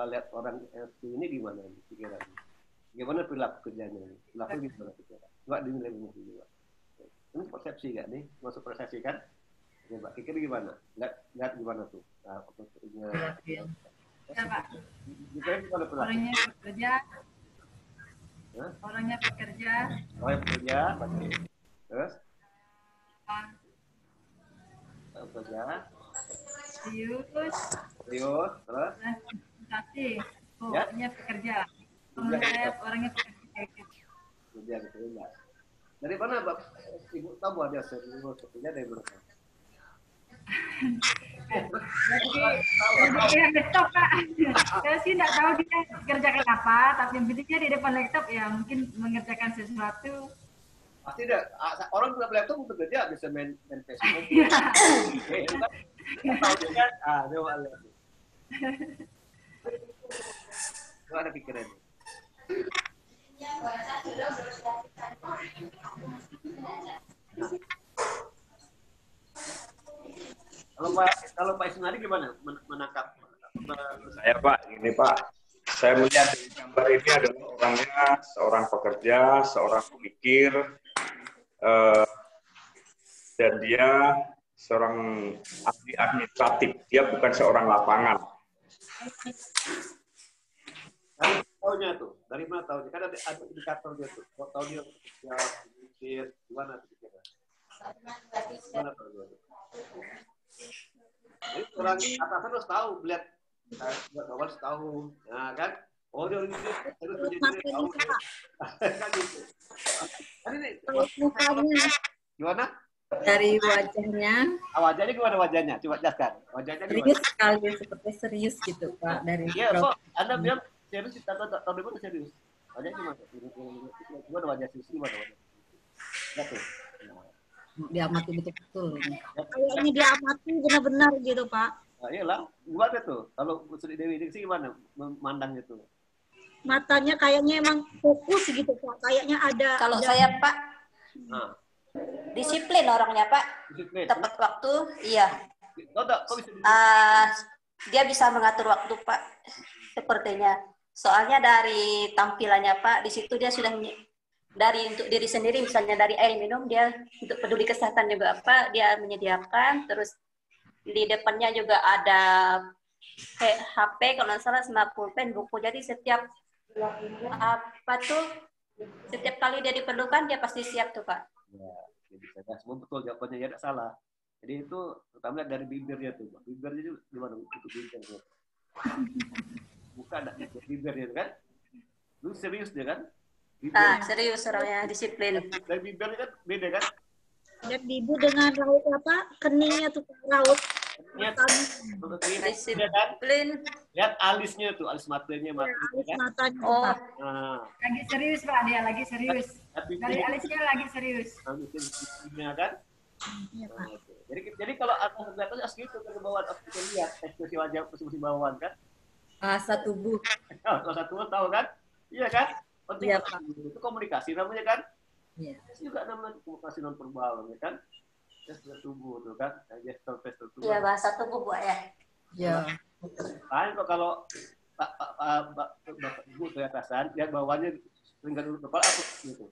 [SPEAKER 3] lihat orang ini gimana pikirannya? Gimana perilaku kerjanya? Perilaku gimana pikiran? Coba dinilai juga. Ini persepsi nggak nih? Masuk persepsi kan? Coba pikir gimana? Lihat gimana tuh? Nah,
[SPEAKER 5] Ya, Pak.
[SPEAKER 3] gimana perilaku?
[SPEAKER 5] Orangnya bekerja.
[SPEAKER 3] Hah?
[SPEAKER 5] Orangnya bekerja.
[SPEAKER 3] Orang bekerja, terus? Bekerja.
[SPEAKER 5] Serius.
[SPEAKER 3] Serius, terus?
[SPEAKER 5] Kasih.
[SPEAKER 3] Ya?
[SPEAKER 5] Orangnya bekerja. Melihat orangnya bekerja.
[SPEAKER 3] Kerja gitu enggak. Dari mana Bapak Ibu tahu ada serius kerja dari mana?
[SPEAKER 5] Dari laptop, Pak. Saya sih nggak tahu dia kerjakan apa, tapi yang pentingnya di depan laptop ya mungkin mengerjakan sesuatu.
[SPEAKER 3] Pasti tidak. Orang punya laptop untuk kerja bisa main Facebook. Tahu kan? Coba lihat. Coba ada pikiran. Kalau Pak Isnadi gimana menangkap?
[SPEAKER 2] Saya Pak, ini Pak, saya melihat dari gambar ini adalah orangnya seorang pekerja, seorang pemikir, dan dia seorang ahli administratif. Dia bukan seorang lapangan.
[SPEAKER 3] Dari tahunya tuh, dari mana tahunya? Kan ada indikatornya tuh. Kok tahu dia ya pikir gimana tuh pikirnya? Gimana tahu dia tuh? Jadi orang atasan harus tahu, lihat Harus tahu. Nah kan, oh dia ini terus
[SPEAKER 6] Tahu
[SPEAKER 3] menjadi
[SPEAKER 6] materi,
[SPEAKER 3] tahu
[SPEAKER 6] Pak.
[SPEAKER 3] kan gitu. Kan ini
[SPEAKER 6] Tahu mukanya.
[SPEAKER 3] gimana?
[SPEAKER 4] Dari wajahnya
[SPEAKER 3] Wajahnya gimana wajahnya? Coba jelaskan. Wajahnya gimana?
[SPEAKER 4] serius sekali, seperti serius gitu Pak dari
[SPEAKER 3] Iya,
[SPEAKER 4] Prof.
[SPEAKER 3] kok Anda bilang serius tahun depan serius. Wajahnya gimana? Gimana wajah serius gimana wajah? Lihat tuh.
[SPEAKER 4] Diamati betul-betul.
[SPEAKER 6] Kayaknya diamati benar-benar gitu, Pak.
[SPEAKER 3] Nah, iyalah, gimana tuh? Kalau Sri Dewi Diksi gimana memandangnya tuh?
[SPEAKER 6] Matanya kayaknya emang fokus gitu, Pak. Kayaknya ada.
[SPEAKER 1] Kalau
[SPEAKER 6] ada-
[SPEAKER 1] saya Pak,
[SPEAKER 3] Nah,
[SPEAKER 1] disiplin orangnya Pak,
[SPEAKER 3] disiplin.
[SPEAKER 1] tepat waktu, iya.
[SPEAKER 3] Kok bisa disiplin?
[SPEAKER 1] Dia bisa mengatur waktu Pak, sepertinya. Soalnya dari tampilannya Pak, di situ dia sudah dari untuk diri sendiri, misalnya dari air minum, dia untuk peduli kesehatan juga Pak, dia menyediakan. Terus di depannya juga ada HP, kalau nggak salah sama pulpen, buku. Jadi setiap setiap kali dia diperlukan, dia pasti siap tuh Pak.
[SPEAKER 3] Ya, jadi saya semua betul jawabannya ya, tidak salah. Jadi itu pertama lihat dari bibirnya tuh, bibirnya itu gimana untuk bibirnya? Bukan ada bibirnya kan? Lu serius dia kan?
[SPEAKER 1] Serius orangnya, disiplin.
[SPEAKER 3] Dari bibirnya kan beda kan?
[SPEAKER 6] Dan ibu dengan raut apa? Keningnya tuh raut.
[SPEAKER 3] Lihat,
[SPEAKER 1] Disiplin.
[SPEAKER 3] kan? Lihat alisnya tuh, alis matanya,
[SPEAKER 6] Ya, alis
[SPEAKER 3] kan?
[SPEAKER 6] matanya.
[SPEAKER 1] Oh,
[SPEAKER 6] Pak.
[SPEAKER 3] Nah,
[SPEAKER 5] Lagi serius Pak, dia lagi serius.
[SPEAKER 3] tapi
[SPEAKER 5] Dari alisnya lagi serius.
[SPEAKER 3] alisnya kan?
[SPEAKER 6] Iya, Pak.
[SPEAKER 3] Nah, jadi kalau atas kelihatan harus gitu ke bawaan, harus kita lihat ekspresi wajah masing-masing bawaan kan?
[SPEAKER 4] Bahasa tubuh.
[SPEAKER 3] Salah satu tahu kan? Iya kan? Penting
[SPEAKER 4] Iya,
[SPEAKER 3] Pak. Itu komunikasi namanya kan?
[SPEAKER 4] Iya.
[SPEAKER 3] Itu juga namanya komunikasi non verbal ya kan? Gestur tubuh tuh kan? Gestur tubuh.
[SPEAKER 1] iya bahasa tubuh Bu ya.
[SPEAKER 4] Ya.
[SPEAKER 3] Lain kok kalau Bapak Ibu kelihatan, lihat bawahnya sering garuk kepala apa gitu.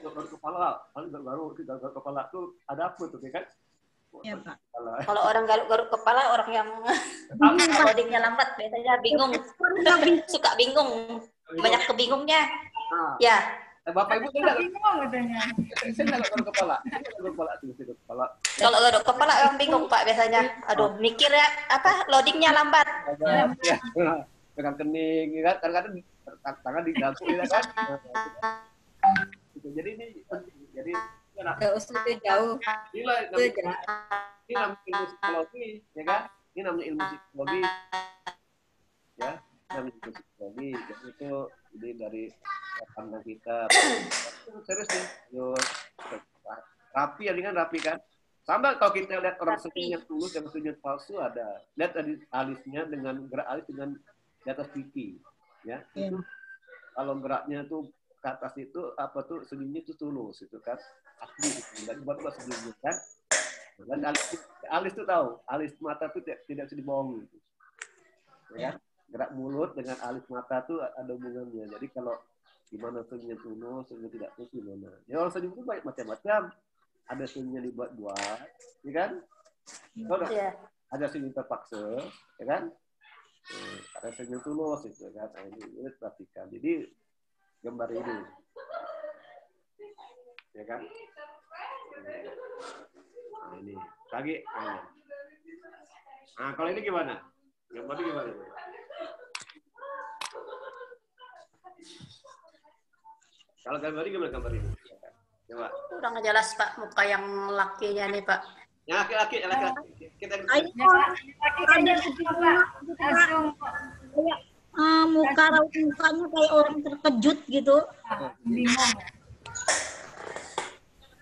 [SPEAKER 3] Garuk kepala, paling garuk kepala tuh ada apa tuh kan?
[SPEAKER 6] Iya, Pak.
[SPEAKER 1] Kalau orang garuk-garuk kepala, orang yang loadingnya lambat, biasanya bingung. Suka bingung. Banyak kebingungnya.
[SPEAKER 3] Nah,
[SPEAKER 1] Ya,
[SPEAKER 3] Bapak Ibu tidak
[SPEAKER 5] Bingung katanya.
[SPEAKER 3] saya nggak garuk kepala. Garuk kepala tuh, garuk kepala.
[SPEAKER 1] kalau garuk kepala orang bingung Pak biasanya. Aduh, mikir ya, loadingnya lambat.
[SPEAKER 3] Ya, dengan kening, ya kan? Kadang-kadang tangan diganggu, ya kan? Gitu. Jadi ini penting. Jadi
[SPEAKER 4] Nggak usah jauh.
[SPEAKER 3] inilah
[SPEAKER 4] Itu aja.
[SPEAKER 3] ini namanya ilmu psikologi, ya kan? Ini namanya ilmu psikologi, ya. Namanya ilmu psikologi. Jadi itu ini dari pandang kita. Serius nih, rapi ya, kan rapi kan? Sama kalau kita lihat orang senyum yang tulus, yang senyum palsu ada. Lihat tadi alisnya dengan gerak alis dengan di atas pipi, ya. Itu kalau geraknya tuh ke atas itu apa tuh senyumnya itu tulus itu kan asli itu dan buat senyumnya kan. Dan alis tuh tahu, alis mata tuh tidak bisa dibohongi. Ya kan? Gerak mulut dengan alis mata tuh ada hubungannya. Jadi kalau gimana senyumnya tulus, senyumnya tidak tulus gimana? Ya orang senyum itu banyak macam-macam. Ada senyumnya dibuat-buat, ya kan?
[SPEAKER 1] Iya.
[SPEAKER 3] Ada senyum terpaksa, ya kan? Ada senyum tulus itu kan. Nah, ini perhatikan. Jadi gambar ini, ya kan? Nah, ini lagi. Nah, kalau ini gimana? Gambarnya gimana? Kalau gambar ini gimana gambar ini? Coba.
[SPEAKER 1] Udah nggak jelas Pak, muka yang lakinya nih Pak.
[SPEAKER 3] Ya, laki-laki. Kita
[SPEAKER 6] Ayo,
[SPEAKER 5] Laki kan dia langsung
[SPEAKER 6] kayak muka raut mukanya kayak orang terkejut gitu.
[SPEAKER 5] bingung.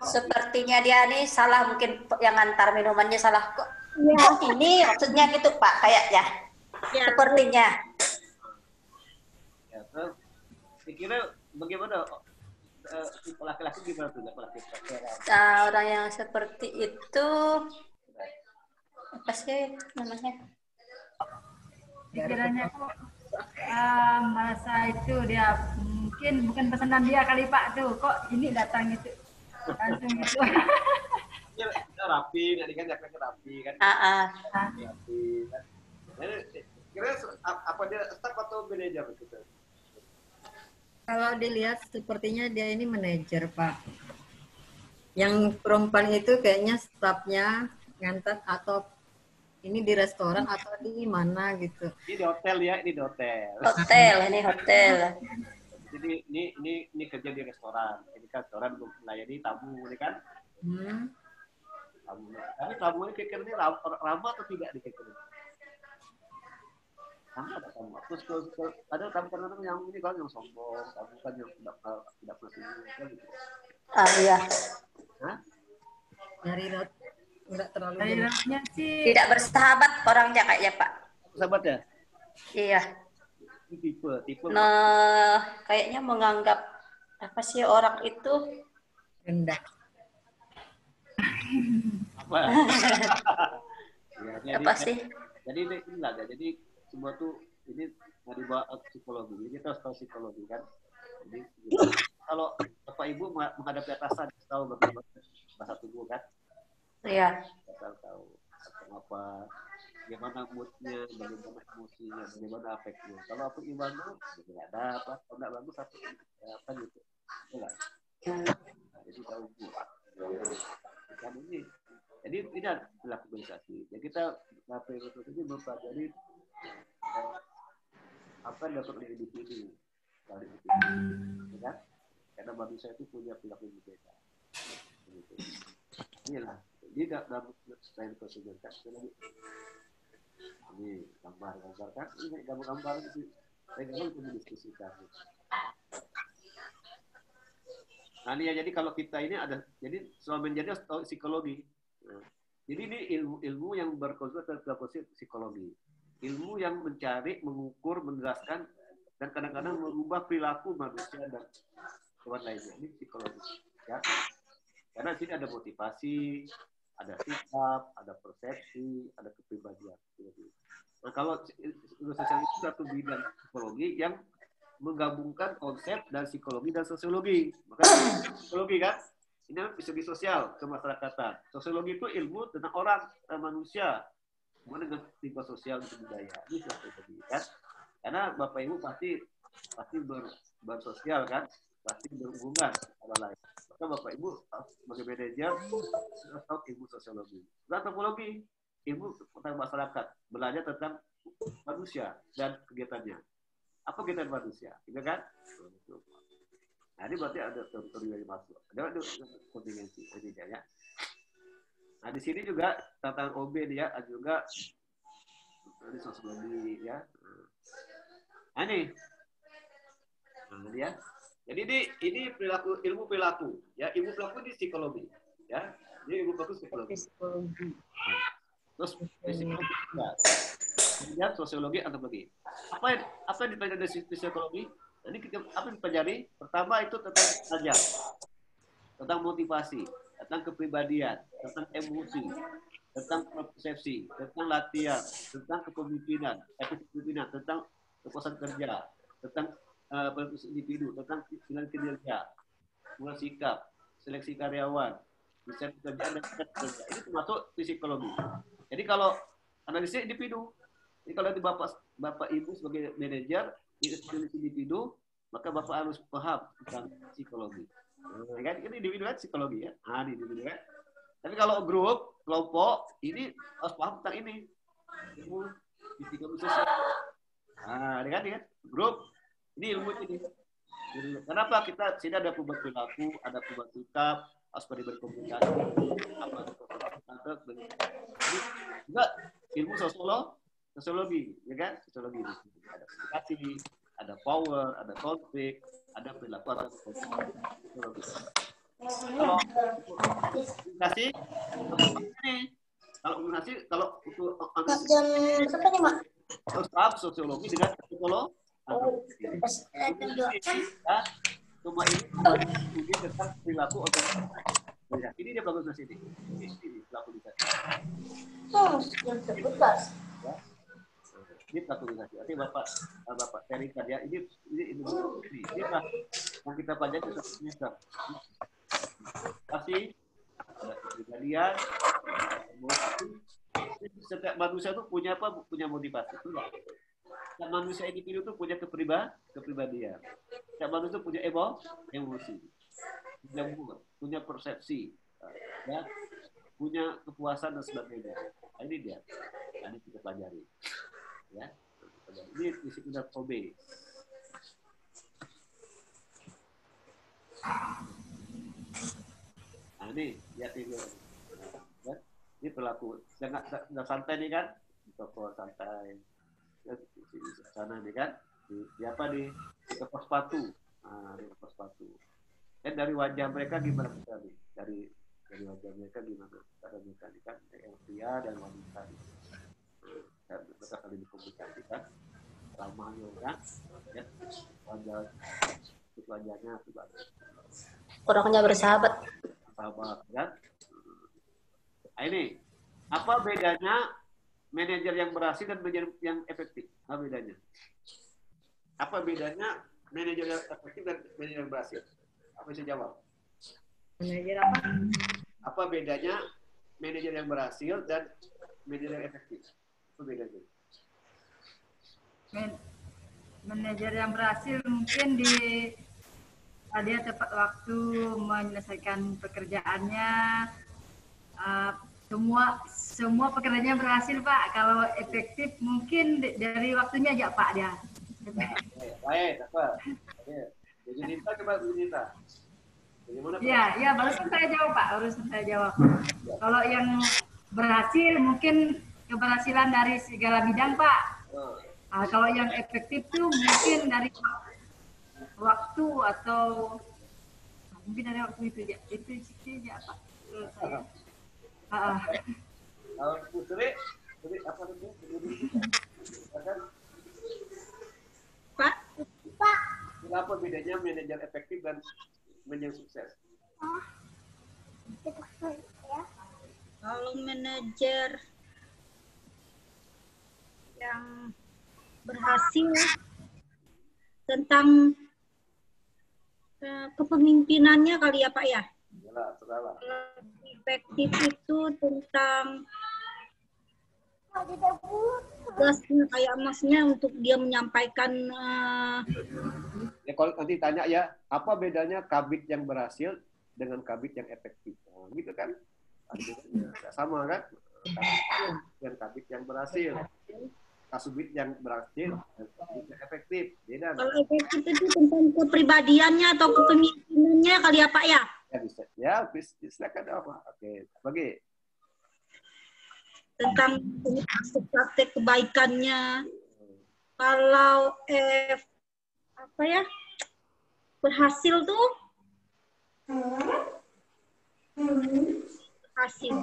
[SPEAKER 1] Sepertinya dia nih salah, mungkin yang antar minumannya salah kok.
[SPEAKER 6] Iya.
[SPEAKER 1] Kok ini maksudnya gitu Pak, kayaknya.
[SPEAKER 6] Ya.
[SPEAKER 1] Sepertinya.
[SPEAKER 3] ya, terus dikira bagaimana laki-laki gimana tuh laki-laki?
[SPEAKER 1] Orang yang seperti itu apa sih namanya?
[SPEAKER 5] Pikirannya kok masa itu dia mungkin bukan pesanan dia kali Pak tuh, kok ini datang gitu langsung gitu.
[SPEAKER 3] Ya, rapi, tadi kan jaketnya rapi kan? Rapi kan? Kira apa dia staff atau manajer gitu?
[SPEAKER 4] Kalau dilihat sepertinya dia ini manajer, Pak. Yang perempuan itu kayaknya stafnya ngantar atau ini di restoran atau di mana gitu.
[SPEAKER 3] Ini di hotel ya, ini di hotel.
[SPEAKER 1] Hotel, ini hotel.
[SPEAKER 3] Jadi ini kerja di restoran. Ini kan restoran untuk melayani tamu, ini kan. Tamu. Tapi tamu ini kira-kira ini ramah atau tidak di kira-kira? Ramah atau tamu? Terus ada tamu yang ini kan yang sombong, tamu kan yang tidak pernah kan gitu.
[SPEAKER 1] Ah iya.
[SPEAKER 3] Hah?
[SPEAKER 4] Dari rot enggak terlalu
[SPEAKER 5] Dari rotnya sih
[SPEAKER 1] Tidak bersahabat orangnya kayaknya, Pak.
[SPEAKER 3] Sahabat ya?
[SPEAKER 1] Iya.
[SPEAKER 3] Ini tipe.
[SPEAKER 1] Nah, kayaknya menganggap apa sih orang itu
[SPEAKER 4] rendah.
[SPEAKER 3] Apa? Ya,
[SPEAKER 1] apa sih?
[SPEAKER 3] Jadi inilah ya. Jadi semua tuh ini dari psikologi. Jadi kita harus tahu psikologi kan. Jadi kalau Bapak Ibu menghadapi atasan, tahu bahasa tubuh kan?
[SPEAKER 1] Iya.
[SPEAKER 3] Tahu apa, bagaimana moodnya, bagaimana emosinya, bagaimana afeknya. Kalau aku ibadah, tidak ada apa, kalau tidak bagus apa gitu. Enggak. Jadi tahu buat. Ini. Jadi tidak berlaku organisasi. Ya kita ini mempelajari apa yang dapat dari individu, dari individu, kan? Karena manusia itu punya perilaku yang berbeda. Inilah. Jadi dalam selain prosedur kan, ini gambar kan, ini gambar itu, saya itu mendiskusikan. Nah ini ya, jadi kalau kita ini ada, jadi selama menjadi harus tahu psikologi. Jadi ini ilmu yang berkonsultasi terhadap psikologi, ilmu yang mencari, mengukur, menjelaskan, dan kadang-kadang merubah perilaku manusia dan hewan lainnya. Ini psikologi, ya. Karena di sini ada motivasi, ada sikap, ada persepsi, ada kepribadian. Nah, kalau sosial itu satu bidang psikologi yang menggabungkan konsep dan psikologi dan sosiologi. Maka psikologi kan, ini psikologi sosial kemasyarakatan. Sosiologi itu ilmu tentang orang, tentang manusia, kemudian dengan tipe sosial dan budaya. Ini sosiologi kan. Karena Bapak Ibu pasti bersosial kan, pasti berhubungan dengan lain. Maka Bapak Ibu sebagai manajer harus tahu ilmu sosiologi. Dan antropologi, ilmu tentang masyarakat, belajar tentang manusia dan kegiatannya. Apa kegiatan manusia, gitu kan? Nah ini berarti ada teori yang masuk. Ada kontingensi, ya. Nah di sini juga tantangan OB dia juga ini sosiologi ya. Nah ini, nah dia. Jadi ini perilaku, ilmu perilaku, ya ilmu perilaku ini psikologi, ya. Ini ilmu perilaku psikologi. Terus psikologi, ya. Kemudian sosiologi, antropologi. Apa yang dipelajari dari psikologi? Jadi apa yang dipelajari? Pertama itu tentang belajar, tentang motivasi, tentang kepribadian, tentang emosi, tentang persepsi, tentang latihan, tentang kepemimpinan, tentang kepuasan kerja, tentang individu, tentang nilai kinerja, mulai sikap, seleksi karyawan, desain pekerjaan dan kerja. Ini termasuk psikologi. Jadi kalau analisis individu, jadi kalau di Bapak Ibu sebagai manajer di individu, maka Bapak harus paham tentang psikologi. Kan ini individu kan psikologi ya. Nah, di individu kan. Tapi kalau grup, kelompok, ini harus paham tentang ini. Ilmu psikologi sosial. Nah, kan grup ini ilmu ini. Kenapa kita sini ada perubahan perilaku, ada perubahan sikap, harus berkomunikasi, jadi juga ilmu sosiologi, ya kan? Sosiologi ada komunikasi, ada power, ada konflik, ada perilaku, ada sosiologi. Kalau komunikasi, kalau untuk harus paham sosiologi dengan psikologi. Semua ini tentang perilaku organisasi. Ini dia bagus ini. Ini perilaku organisasi. Ini perilaku organisasi. Arti Bapak sharing tadi ya. Ini yang kita pelajari satu semester. Pasti ada kepribadian, emosi. Setiap manusia itu punya apa? Punya motivasi. Setiap manusia individu itu punya kepribadian. Setiap manusia punya emosi, punya persepsi, ya, punya kepuasan dan sebagainya. Nah, ini dia. Ini kita pelajari. Ya. Ini disiplin OB. Nah, ini lihat ini. Nah, ini berlaku. Jangan santai nih kan? Toko santai. Di sana nih kan? Di apa di toko sepatu. Nah, di toko sepatu. Dan dari wajah mereka gimana tadi? Dari wajah mereka gimana? Cara mereka nih kan? Yang pria dan wanita. Dan mereka saling dikomunikasikan. Ramahnya kan? Ya. Wajahnya
[SPEAKER 1] Orangnya bersahabat.
[SPEAKER 3] Sahabat kan? Nah, ini apa bedanya manajer yang berhasil dan manajer yang efektif? Apa bedanya? Apa bedanya manajer yang efektif dan manajer yang berhasil? Apa bisa jawab?
[SPEAKER 4] Manajer apa?
[SPEAKER 3] Apa bedanya manajer yang berhasil dan manajer yang efektif? Apa bedanya?
[SPEAKER 5] Manajer yang berhasil mungkin dia tepat waktu menyelesaikan pekerjaannya. Semua pekerjaannya berhasil, Pak. Kalau efektif mungkin dari waktunya aja, Pak, dia.
[SPEAKER 3] Baik, apa? Jadi Nita, coba Nita.
[SPEAKER 5] Ya, barusan saya jawab, Pak. Kalau yang berhasil mungkin keberhasilan dari segala bidang, Pak. Kalau yang efektif tuh mungkin dari waktu atau mungkin dari waktu itu aja, Pak.
[SPEAKER 3] Kalau Putri apa itu?
[SPEAKER 6] Pak?
[SPEAKER 3] Kenapa bedanya manajer efektif dan manajer sukses?
[SPEAKER 6] Kalau manajer yang berhasil tentang kepemimpinannya kali ya Pak ya?
[SPEAKER 3] Salah.
[SPEAKER 6] Efektif itu tentang tugasnya kayak emasnya untuk dia menyampaikan.
[SPEAKER 3] Ya kalau nanti tanya ya, apa bedanya kabit yang berhasil dengan kabit yang efektif? Nah, gitu kan? Sama kan? Dan kabit yang berhasil. Kasubit yang berhasil dan kasubit yang efektif. Beda.
[SPEAKER 6] Kalau efektif itu tentang kepribadiannya atau kepemimpinannya kali ya Pak ya?
[SPEAKER 3] Ya bisa. Ya, silakan apa? Oke, bagi.
[SPEAKER 6] Tentang praktek kebaikannya. Kalau berhasil tuh berhasil.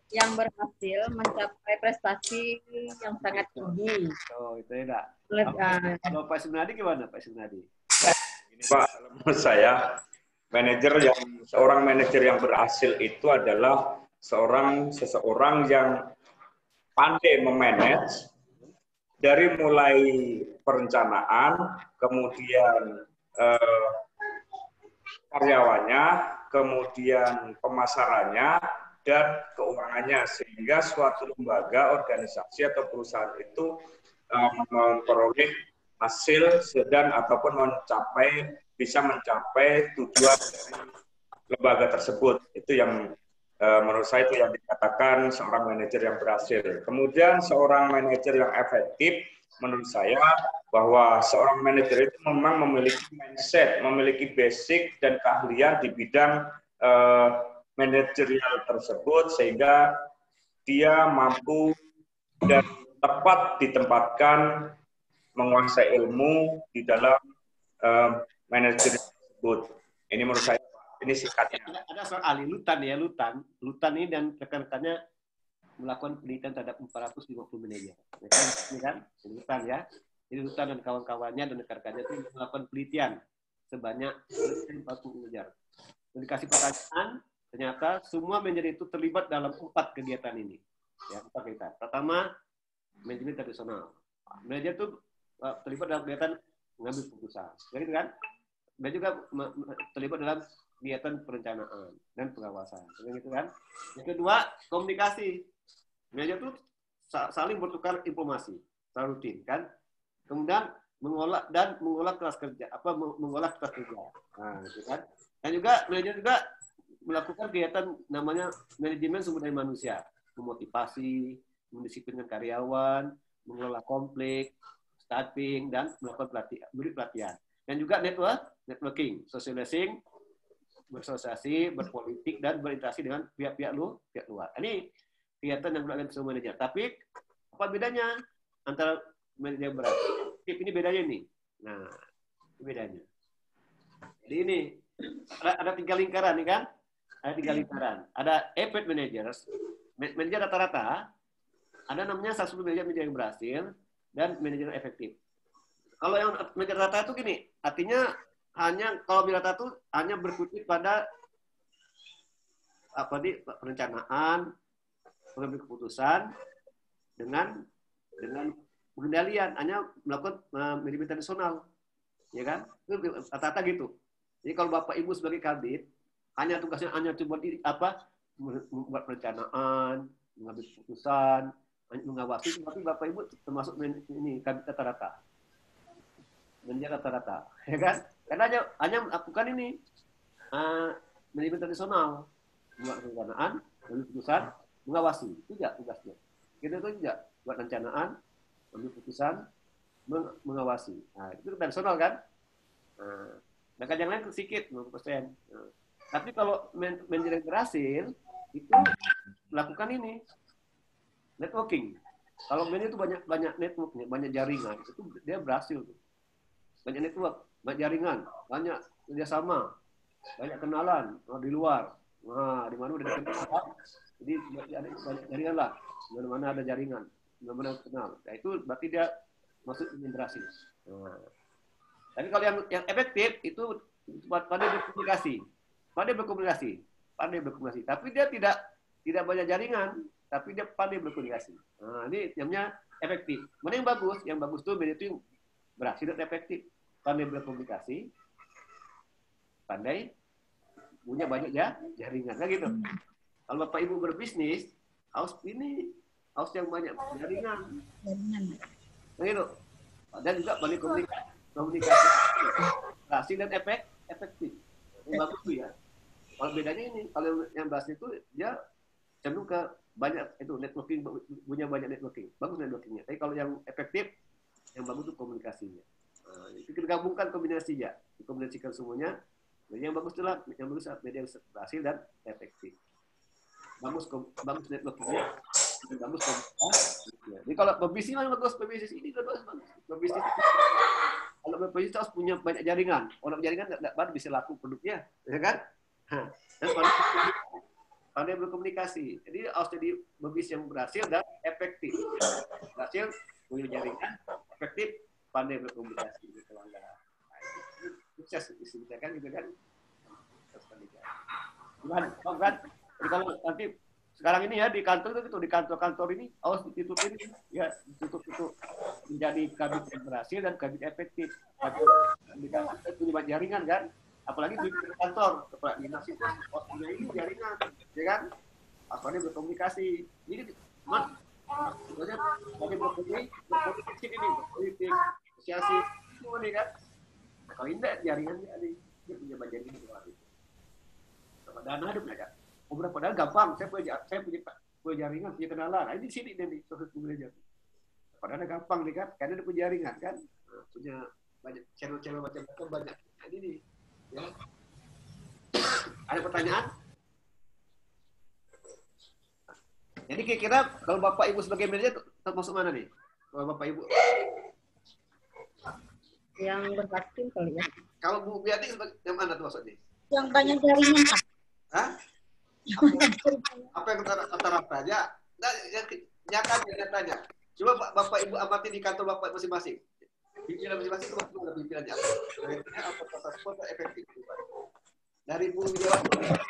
[SPEAKER 4] Yang berhasil mencapai prestasi yang sangat tinggi.
[SPEAKER 3] Oh, itu ya. Kalau Pak Sunadi gimana, Pak Sunadi?
[SPEAKER 2] Ini Pak, menurut saya seorang manajer yang berhasil itu adalah seseorang yang pandai memanage dari mulai perencanaan, kemudian karyawannya, kemudian pemasarannya, dan keuangannya, sehingga suatu lembaga, organisasi, atau perusahaan itu memperoleh hasil sedang ataupun bisa mencapai tujuan dari lembaga tersebut. Itu yang menurut saya itu yang dikatakan seorang manajer yang berhasil. Kemudian seorang manajer yang efektif, menurut saya bahwa seorang manajer itu memang memiliki mindset, memiliki basic dan keahlian di bidang manajerial tersebut, sehingga dia mampu dan tepat ditempatkan menguasai ilmu di dalam manajer tersebut. Ini menurut saya, ini singkatnya.
[SPEAKER 3] Ada soal ahli Lutan ya, Lutan ini dan rekan-rekannya melakukan penelitian terhadap 450 manajer. Ini kan, Lutan ya. Jadi Lutan dan kawan-kawannya dan rekan-rekannya itu melakukan penelitian sebanyak 40 manajer. Dan dikasih pertanyaan, ternyata semua manajer itu terlibat dalam 4 kegiatan ini. Ya, 4 kegiatan. Pertama, manajemen tradisional. Manajer itu terlibat dalam kegiatan mengambil keputusan. Jadi kan, dan juga terlibat dalam kegiatan perencanaan dan pengawasan. Gitu kan. Yang kedua, komunikasi. Manajer itu saling bertukar informasi secara rutin kan. Kemudian mengolah kelas kerja, mengolah kelas kerja. Nah, gitu kan. Dan juga manajer juga melakukan kegiatan namanya manajemen sumber daya manusia. memotivasi, mendisiplinkan karyawan, mengelola konflik, staffing, dan melakukan pelatihan. Dan juga networking, socializing, bersosialisasi, berpolitik, dan berinteraksi dengan pihak luar. Ini kegiatan yang dilakukan semua manajer. Tapi apa bedanya antara manajer beraktif ini bedanya nih. Nah, ini bedanya. Jadi ini ada 3 lingkaran nih kan? Ada 3 lingkaran. Ada effort managers, manajer rata-rata. Ada namanya successful manager yang berhasil dan manajer efektif. Kalau yang manajer rata itu gini, artinya hanya kalau rata itu hanya berkutik pada perencanaan, pengambil keputusan dengan pengendalian, hanya melakukan manajemen tradisional, ya kan? Itu rata-rata gitu. Jadi kalau Bapak Ibu sebagai kabit hanya tugasnya coba membuat perencanaan, mengambil keputusan, mengawasi, tapi Bapak Ibu termasuk ini kabit rata-rata, menjadi rata-rata, ya kan? Karena hanya melakukan ini manajemen tradisional, membuat perencanaan, mengambil keputusan, mengawasi, itu aja tugasnya. Kita itu juga buat perencanaan, mengambil keputusan, mengawasi. Nah, itu tradisional kan? Nah, yang lain sedikit 50%. Tapi kalau manajer berhasil itu melakukan ini networking. Kalau manajer itu banyak networknya, banyak jaringan, itu dia berhasil tuh. Banyak network, banyak jaringan, banyak kerjasama, banyak kenalan di luar. Nah, di mana udah dikenal, jadi banyak jaringan lah. Di mana ada jaringan, di mana kenal. Nah, itu berarti dia masuk integrasi. Nah. Tapi kalau yang efektif itu pandai berkomunikasi. Tapi dia tidak banyak jaringan, tapi dia pandai berkomunikasi. Nah, ini namanya efektif. Mana yang bagus? Yang bagus tuh itu berhasil dan efektif. Pandai berkomunikasi, pandai punya banyak jaringan, kan gitu. Kalau Bapak Ibu berbisnis, harus yang banyak jaringan. Nah, gitu. Dan juga pandai komunikasi, berhasil dan efektif. Yang bagus tuh ya. Kalau bedanya ini, kalau yang berhasil itu dia cenderung ke banyak itu networking, punya banyak networking, bagus networkingnya. Tapi kalau yang efektif, yang bagus itu komunikasinya. Nah, itu kita gabungkan kombinasinya, dikombinasikan semuanya. Jadi yang bagus itulah yang bagus media yang berhasil dan efektif. Bagus networkingnya, bagus komunikasinya. Jadi kalau pebisnis mana bagus, pebisnis ini bagus. Pebisnis kalau pebisnis harus punya banyak jaringan. Orang jaringan baru bisa laku produknya, ya kan? Dan pandai berkomunikasi. Jadi harus jadi pebisnis yang berhasil dan efektif. Berhasil punya jaringan, efektif, pandai berkomunikasi. Sukses disebutkan gitu kan. Kan? Jadi kalau nanti sekarang ini ya di kantor itu di kantor ini harus ditutup ini ya ditutup itu menjadi kabit yang berhasil dan kabit efektif. Di kantor punya banyak jaringan kan, apalagi di kantor kepala dinas itu punya ini jaringan, ya kan? Apalagi berkomunikasi. Ini maksudnya bagi berkomunikasi ini politik, sosialisasi semua nih kan. Kalau tidak jaringannya dia punya banyak jaringan. Dana ada mereka. Padahal gampang, saya punya jaringan, punya kenalan. Nah, ini di sini nih, sosial manager. Padahal gampang nih kan, karena dia punya jaringan kan, punya banyak channel-channel macam-macam banyak. Nah, ini nih, ya. Ada pertanyaan? Jadi kira-kira kalau Bapak Ibu sebagai manajer termasuk mana nih? Kalau Bapak Ibu?
[SPEAKER 4] Yang berhasil kali ya.
[SPEAKER 3] Kalau Bu Biati yang mana tuh maksudnya?
[SPEAKER 6] Yang banyak jaringan, Pak.
[SPEAKER 3] Hah? Apa yang rata-rata aja? Nah, nyatanya. Coba Bapak Ibu amati di kantor Bapak masing-masing. Pimpinan masing-masing itu ada pimpinannya. Apa efektif. Dari Bu Jawa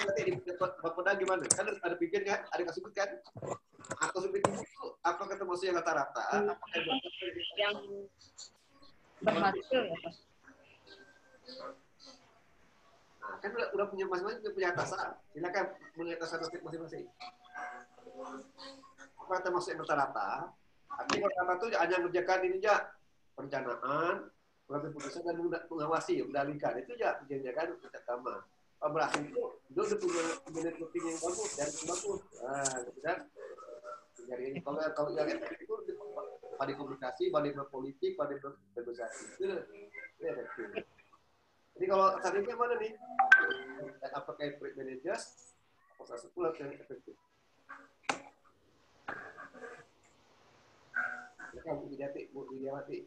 [SPEAKER 3] nanti di Bapak gimana? Kan ada pimpinan kan? Ada kasubit kan? Atau subit itu apa termasuk yang rata-rata?
[SPEAKER 4] Yang berhasil ya Pak.
[SPEAKER 3] Nah, kan udah punya masing-masing punya atasan. Silakan melihat atasan masing-masing. Apa termasuk yang rata-rata? Artinya rata-rata itu hanya mengerjakan ini aja perencanaan, pengambil keputusan dan mengawasi, mengendalikan itu aja mengerjakan pertama. Berhasil itu dia udah punya networking yang bagus dan bagus. Nah, gitu kan? Kalau yang efektif itu pandai komunikasi, pandai berpolitik, pandai bernegosiasi. Itu efektif. Jadi kalau caranya mana nih? Apakah project manager, apakah sekolah yang efektif? Bu Widiawati.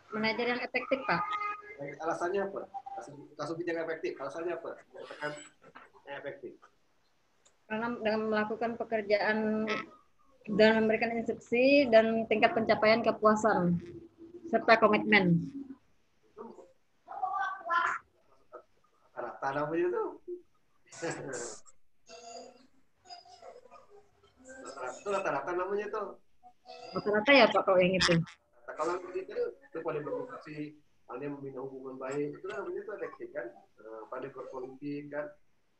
[SPEAKER 4] Manajer yang efektif, Pak.
[SPEAKER 3] Alasannya apa? Kasus yang efektif, alasannya apa? Katakan yang efektif.
[SPEAKER 4] Karena dengan melakukan pekerjaan dan memberikan instruksi dan tingkat pencapaian kepuasan serta komitmen.
[SPEAKER 3] Rata namanya itu. Rata-rata namanya itu.
[SPEAKER 4] Rata-rata ya Pak kalau yang itu.
[SPEAKER 3] Kalau itu pada berkomunikasi, pandai membina hubungan baik, itu namanya itu efektif kan. Pandai berpolitik kan.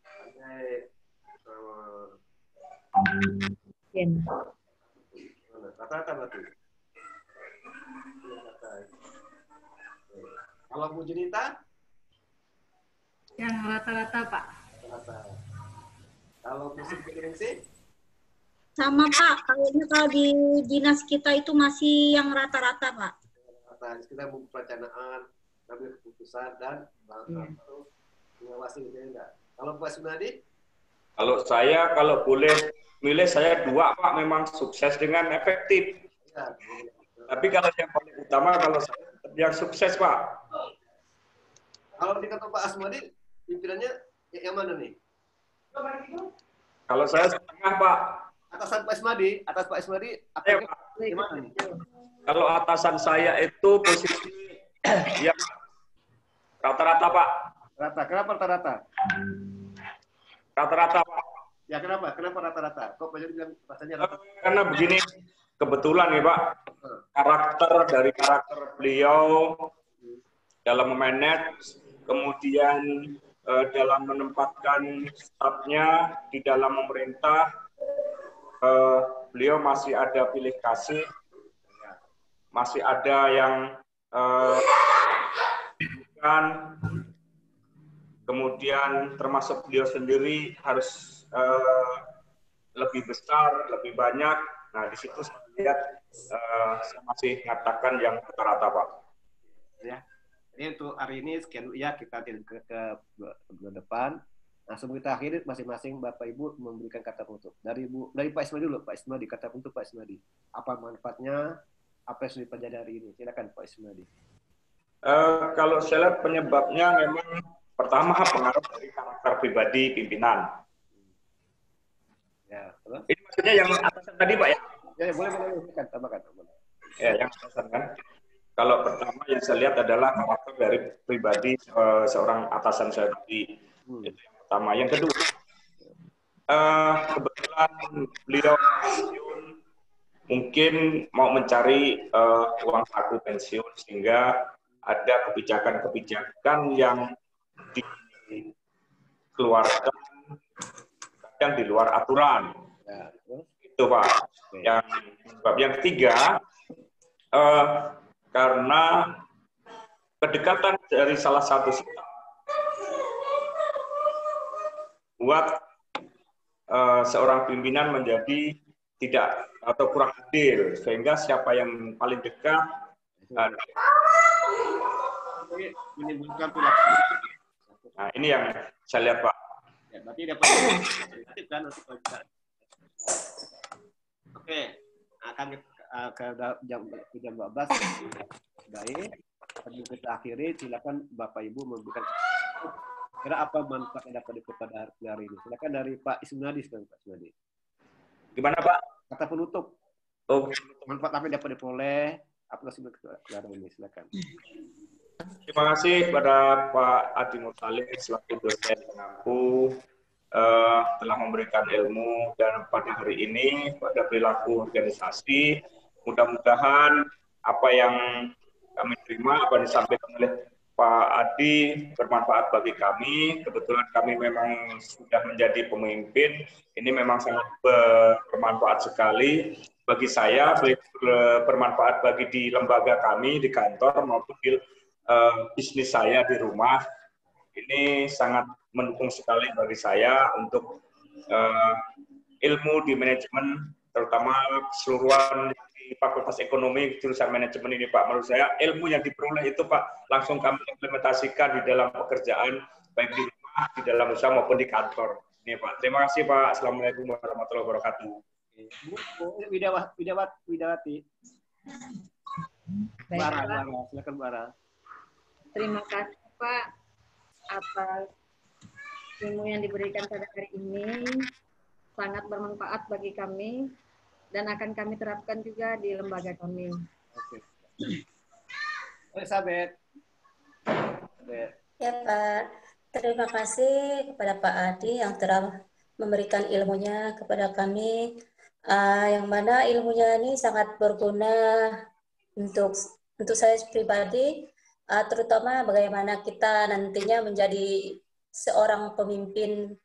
[SPEAKER 3] Pandai rata-rata berarti. Kalau Bu Junita?
[SPEAKER 5] Yang rata-rata, Pak.
[SPEAKER 3] Rata. Kalau musim sih?
[SPEAKER 6] Sama Pak, kayaknya kalau di dinas kita itu masih yang rata-rata Pak.
[SPEAKER 3] Rata. Kita membuat perencanaan, ambil keputusan dan mengawasi gitu enggak. Kalau Pak Sunadi?
[SPEAKER 2] Kalau boleh milih saya 2 Pak, memang sukses dengan efektif.
[SPEAKER 3] Ya.
[SPEAKER 2] Tapi kalau yang paling utama kalau saya yang sukses Pak.
[SPEAKER 3] Kalau di kata Pak Asmadi, pimpinannya yang mana nih?
[SPEAKER 2] Kalau saya setengah Pak.
[SPEAKER 3] Atasan Pak Asmadi, atas Pak Asmadi,
[SPEAKER 2] Ya, Pak.
[SPEAKER 3] gimana nih?
[SPEAKER 2] Kalau atasan saya itu posisi ya rata-rata Pak.
[SPEAKER 3] Rata, kenapa rata-rata?
[SPEAKER 2] Rata-rata Pak.
[SPEAKER 3] Ya kenapa? Kenapa rata-rata? Kok banyak bilang rasanya rata?
[SPEAKER 2] Karena begini, kebetulan ya Pak, karakter beliau dalam memanage, kemudian dalam menempatkan stafnya di dalam pemerintah, beliau masih ada pilih kasih, masih ada yang kemudian termasuk beliau sendiri harus lebih besar, lebih banyak. Nah, di situ saya lihat saya masih mengatakan yang rata-rata, Pak.
[SPEAKER 3] Ya. Ini untuk hari ini sekian ya, kita ke depan. Langsung kita akhiri masing-masing Bapak Ibu memberikan kata penutup. Dari Pak Ismadi dulu, Pak Ismadi, kata penutup Pak Ismadi. Apa manfaatnya? Apa yang sudah dipelajari hari ini? Silakan Pak Ismadi.
[SPEAKER 2] Kalau saya lihat penyebabnya memang pertama pengaruh dari karakter pribadi pimpinan.
[SPEAKER 3] Ya, terus?
[SPEAKER 2] Ini maksudnya yang atasan tadi Pak ya?
[SPEAKER 3] Ya, boleh tambahkan.
[SPEAKER 2] Ya, yang atasan kan. Kalau pertama yang saya lihat adalah karakter dari pribadi seorang atasan saya tadi. Itu yang pertama. Yang kedua, kebetulan beliau pensiun, mungkin mau mencari uang saku pensiun sehingga ada kebijakan-kebijakan yang dikeluarkan kadang di luar aturan.
[SPEAKER 3] Ya,
[SPEAKER 2] itu Pak. Yang ketiga, karena kedekatan dari salah satu staf buat seorang pimpinan menjadi tidak atau kurang adil, sehingga siapa yang paling dekat
[SPEAKER 3] menimbulkan perilaku.
[SPEAKER 2] Nah, ini yang saya lihat Pak.
[SPEAKER 3] Ya, berarti dapat kan untuk kita. Oke, akan ke jam 12. Baik, sebelum kita akhiri, silakan Bapak Ibu memberikan kira apa manfaat yang dapat pada hari ini. Silakan dari Pak Ismadi sekarang Pak Ismadi.
[SPEAKER 2] Gimana Pak?
[SPEAKER 3] Kata penutup.
[SPEAKER 2] Oh,
[SPEAKER 3] manfaat apa yang dapat diperoleh? Apa sebelum kita ini? Silakan.
[SPEAKER 2] Terima kasih kepada Pak Adi Muttalib selaku dosen pengampu telah memberikan ilmu dan pada hari ini pada perilaku organisasi. Mudah-mudahan apa yang kami terima, apa yang disampaikan oleh Pak Adi bermanfaat bagi kami. Kebetulan kami memang sudah menjadi pemimpin. Ini memang sangat bermanfaat sekali bagi saya, bermanfaat bagi di lembaga kami, di kantor maupun di bisnis saya di rumah. Ini sangat mendukung sekali bagi saya untuk ilmu di manajemen, terutama keseluruhan di Fakultas Ekonomi jurusan manajemen ini Pak. Menurut saya ilmu yang diperoleh itu Pak langsung kami implementasikan di dalam pekerjaan, baik di rumah, di dalam usaha maupun di kantor. Ini Pak. Terima kasih Pak. Assalamualaikum warahmatullahi wabarakatuh.
[SPEAKER 3] Bu Widawati. Bara, silakan Bara.
[SPEAKER 4] Terima kasih Pak atas ilmu yang diberikan pada hari ini. Sangat bermanfaat bagi kami dan akan kami terapkan juga di lembaga kami.
[SPEAKER 3] Oke. Elizabeth.
[SPEAKER 1] Ya Pak, terima kasih kepada Pak Adi yang telah memberikan ilmunya kepada kami, yang mana ilmunya ini sangat berguna untuk saya pribadi, terutama bagaimana kita nantinya menjadi seorang pemimpin.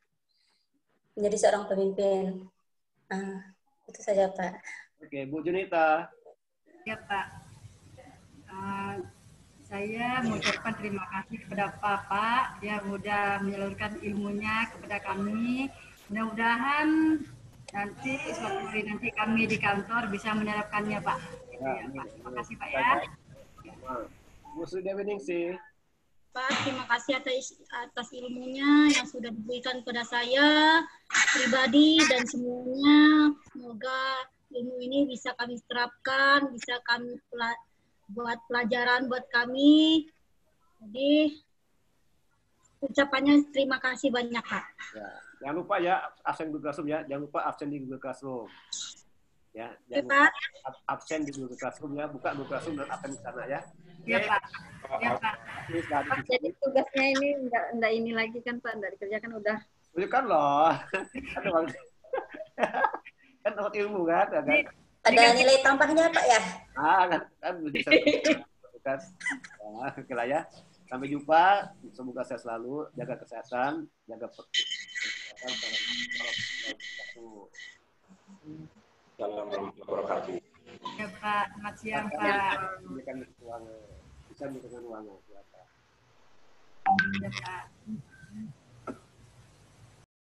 [SPEAKER 1] Itu saja Pak.
[SPEAKER 3] Oke, Bu Junita.
[SPEAKER 5] Ya Pak. Saya mengucapkan terima kasih kepada Bapak yang sudah menyalurkan ilmunya kepada kami. Mudah-mudahan nanti suatu hari nanti kami di kantor bisa menerapkannya Pak. Ya, Pak. Terima kasih Pak ya.
[SPEAKER 3] Bu Sri Dewi Ningsih.
[SPEAKER 6] Pak, terima kasih atas ilmunya yang sudah diberikan kepada saya pribadi dan semuanya. Semoga ilmu ini bisa kami terapkan, bisa kami buat pelajaran buat kami. Jadi ucapannya terima kasih banyak Pak.
[SPEAKER 3] Ya, jangan lupa ya absen di Google Classroom ya, jangan lupa absen di Google Classroom. Ya, jangan lupa absen di Google Classroom ya, buka Google Classroom dan absen di sana ya.
[SPEAKER 5] Ya Pak. Ya Pak.
[SPEAKER 4] Jadi tugasnya ini enggak ini lagi kan Pak, enggak dikerjakan udah.
[SPEAKER 3] Kan loh. Kan dapat ilmu kan, kan?
[SPEAKER 1] Ada nilai tambahnya Pak ya?
[SPEAKER 3] Kan bisa kan. Nah, oke lah ya. Sampai jumpa. Semoga sehat selalu, jaga kesehatan, jaga kesehatan.
[SPEAKER 2] Salam warahmatullahi.
[SPEAKER 5] Ya Pak, selamat siang Pak.
[SPEAKER 3] Bisa dengan uangnya.
[SPEAKER 5] Ya Pak.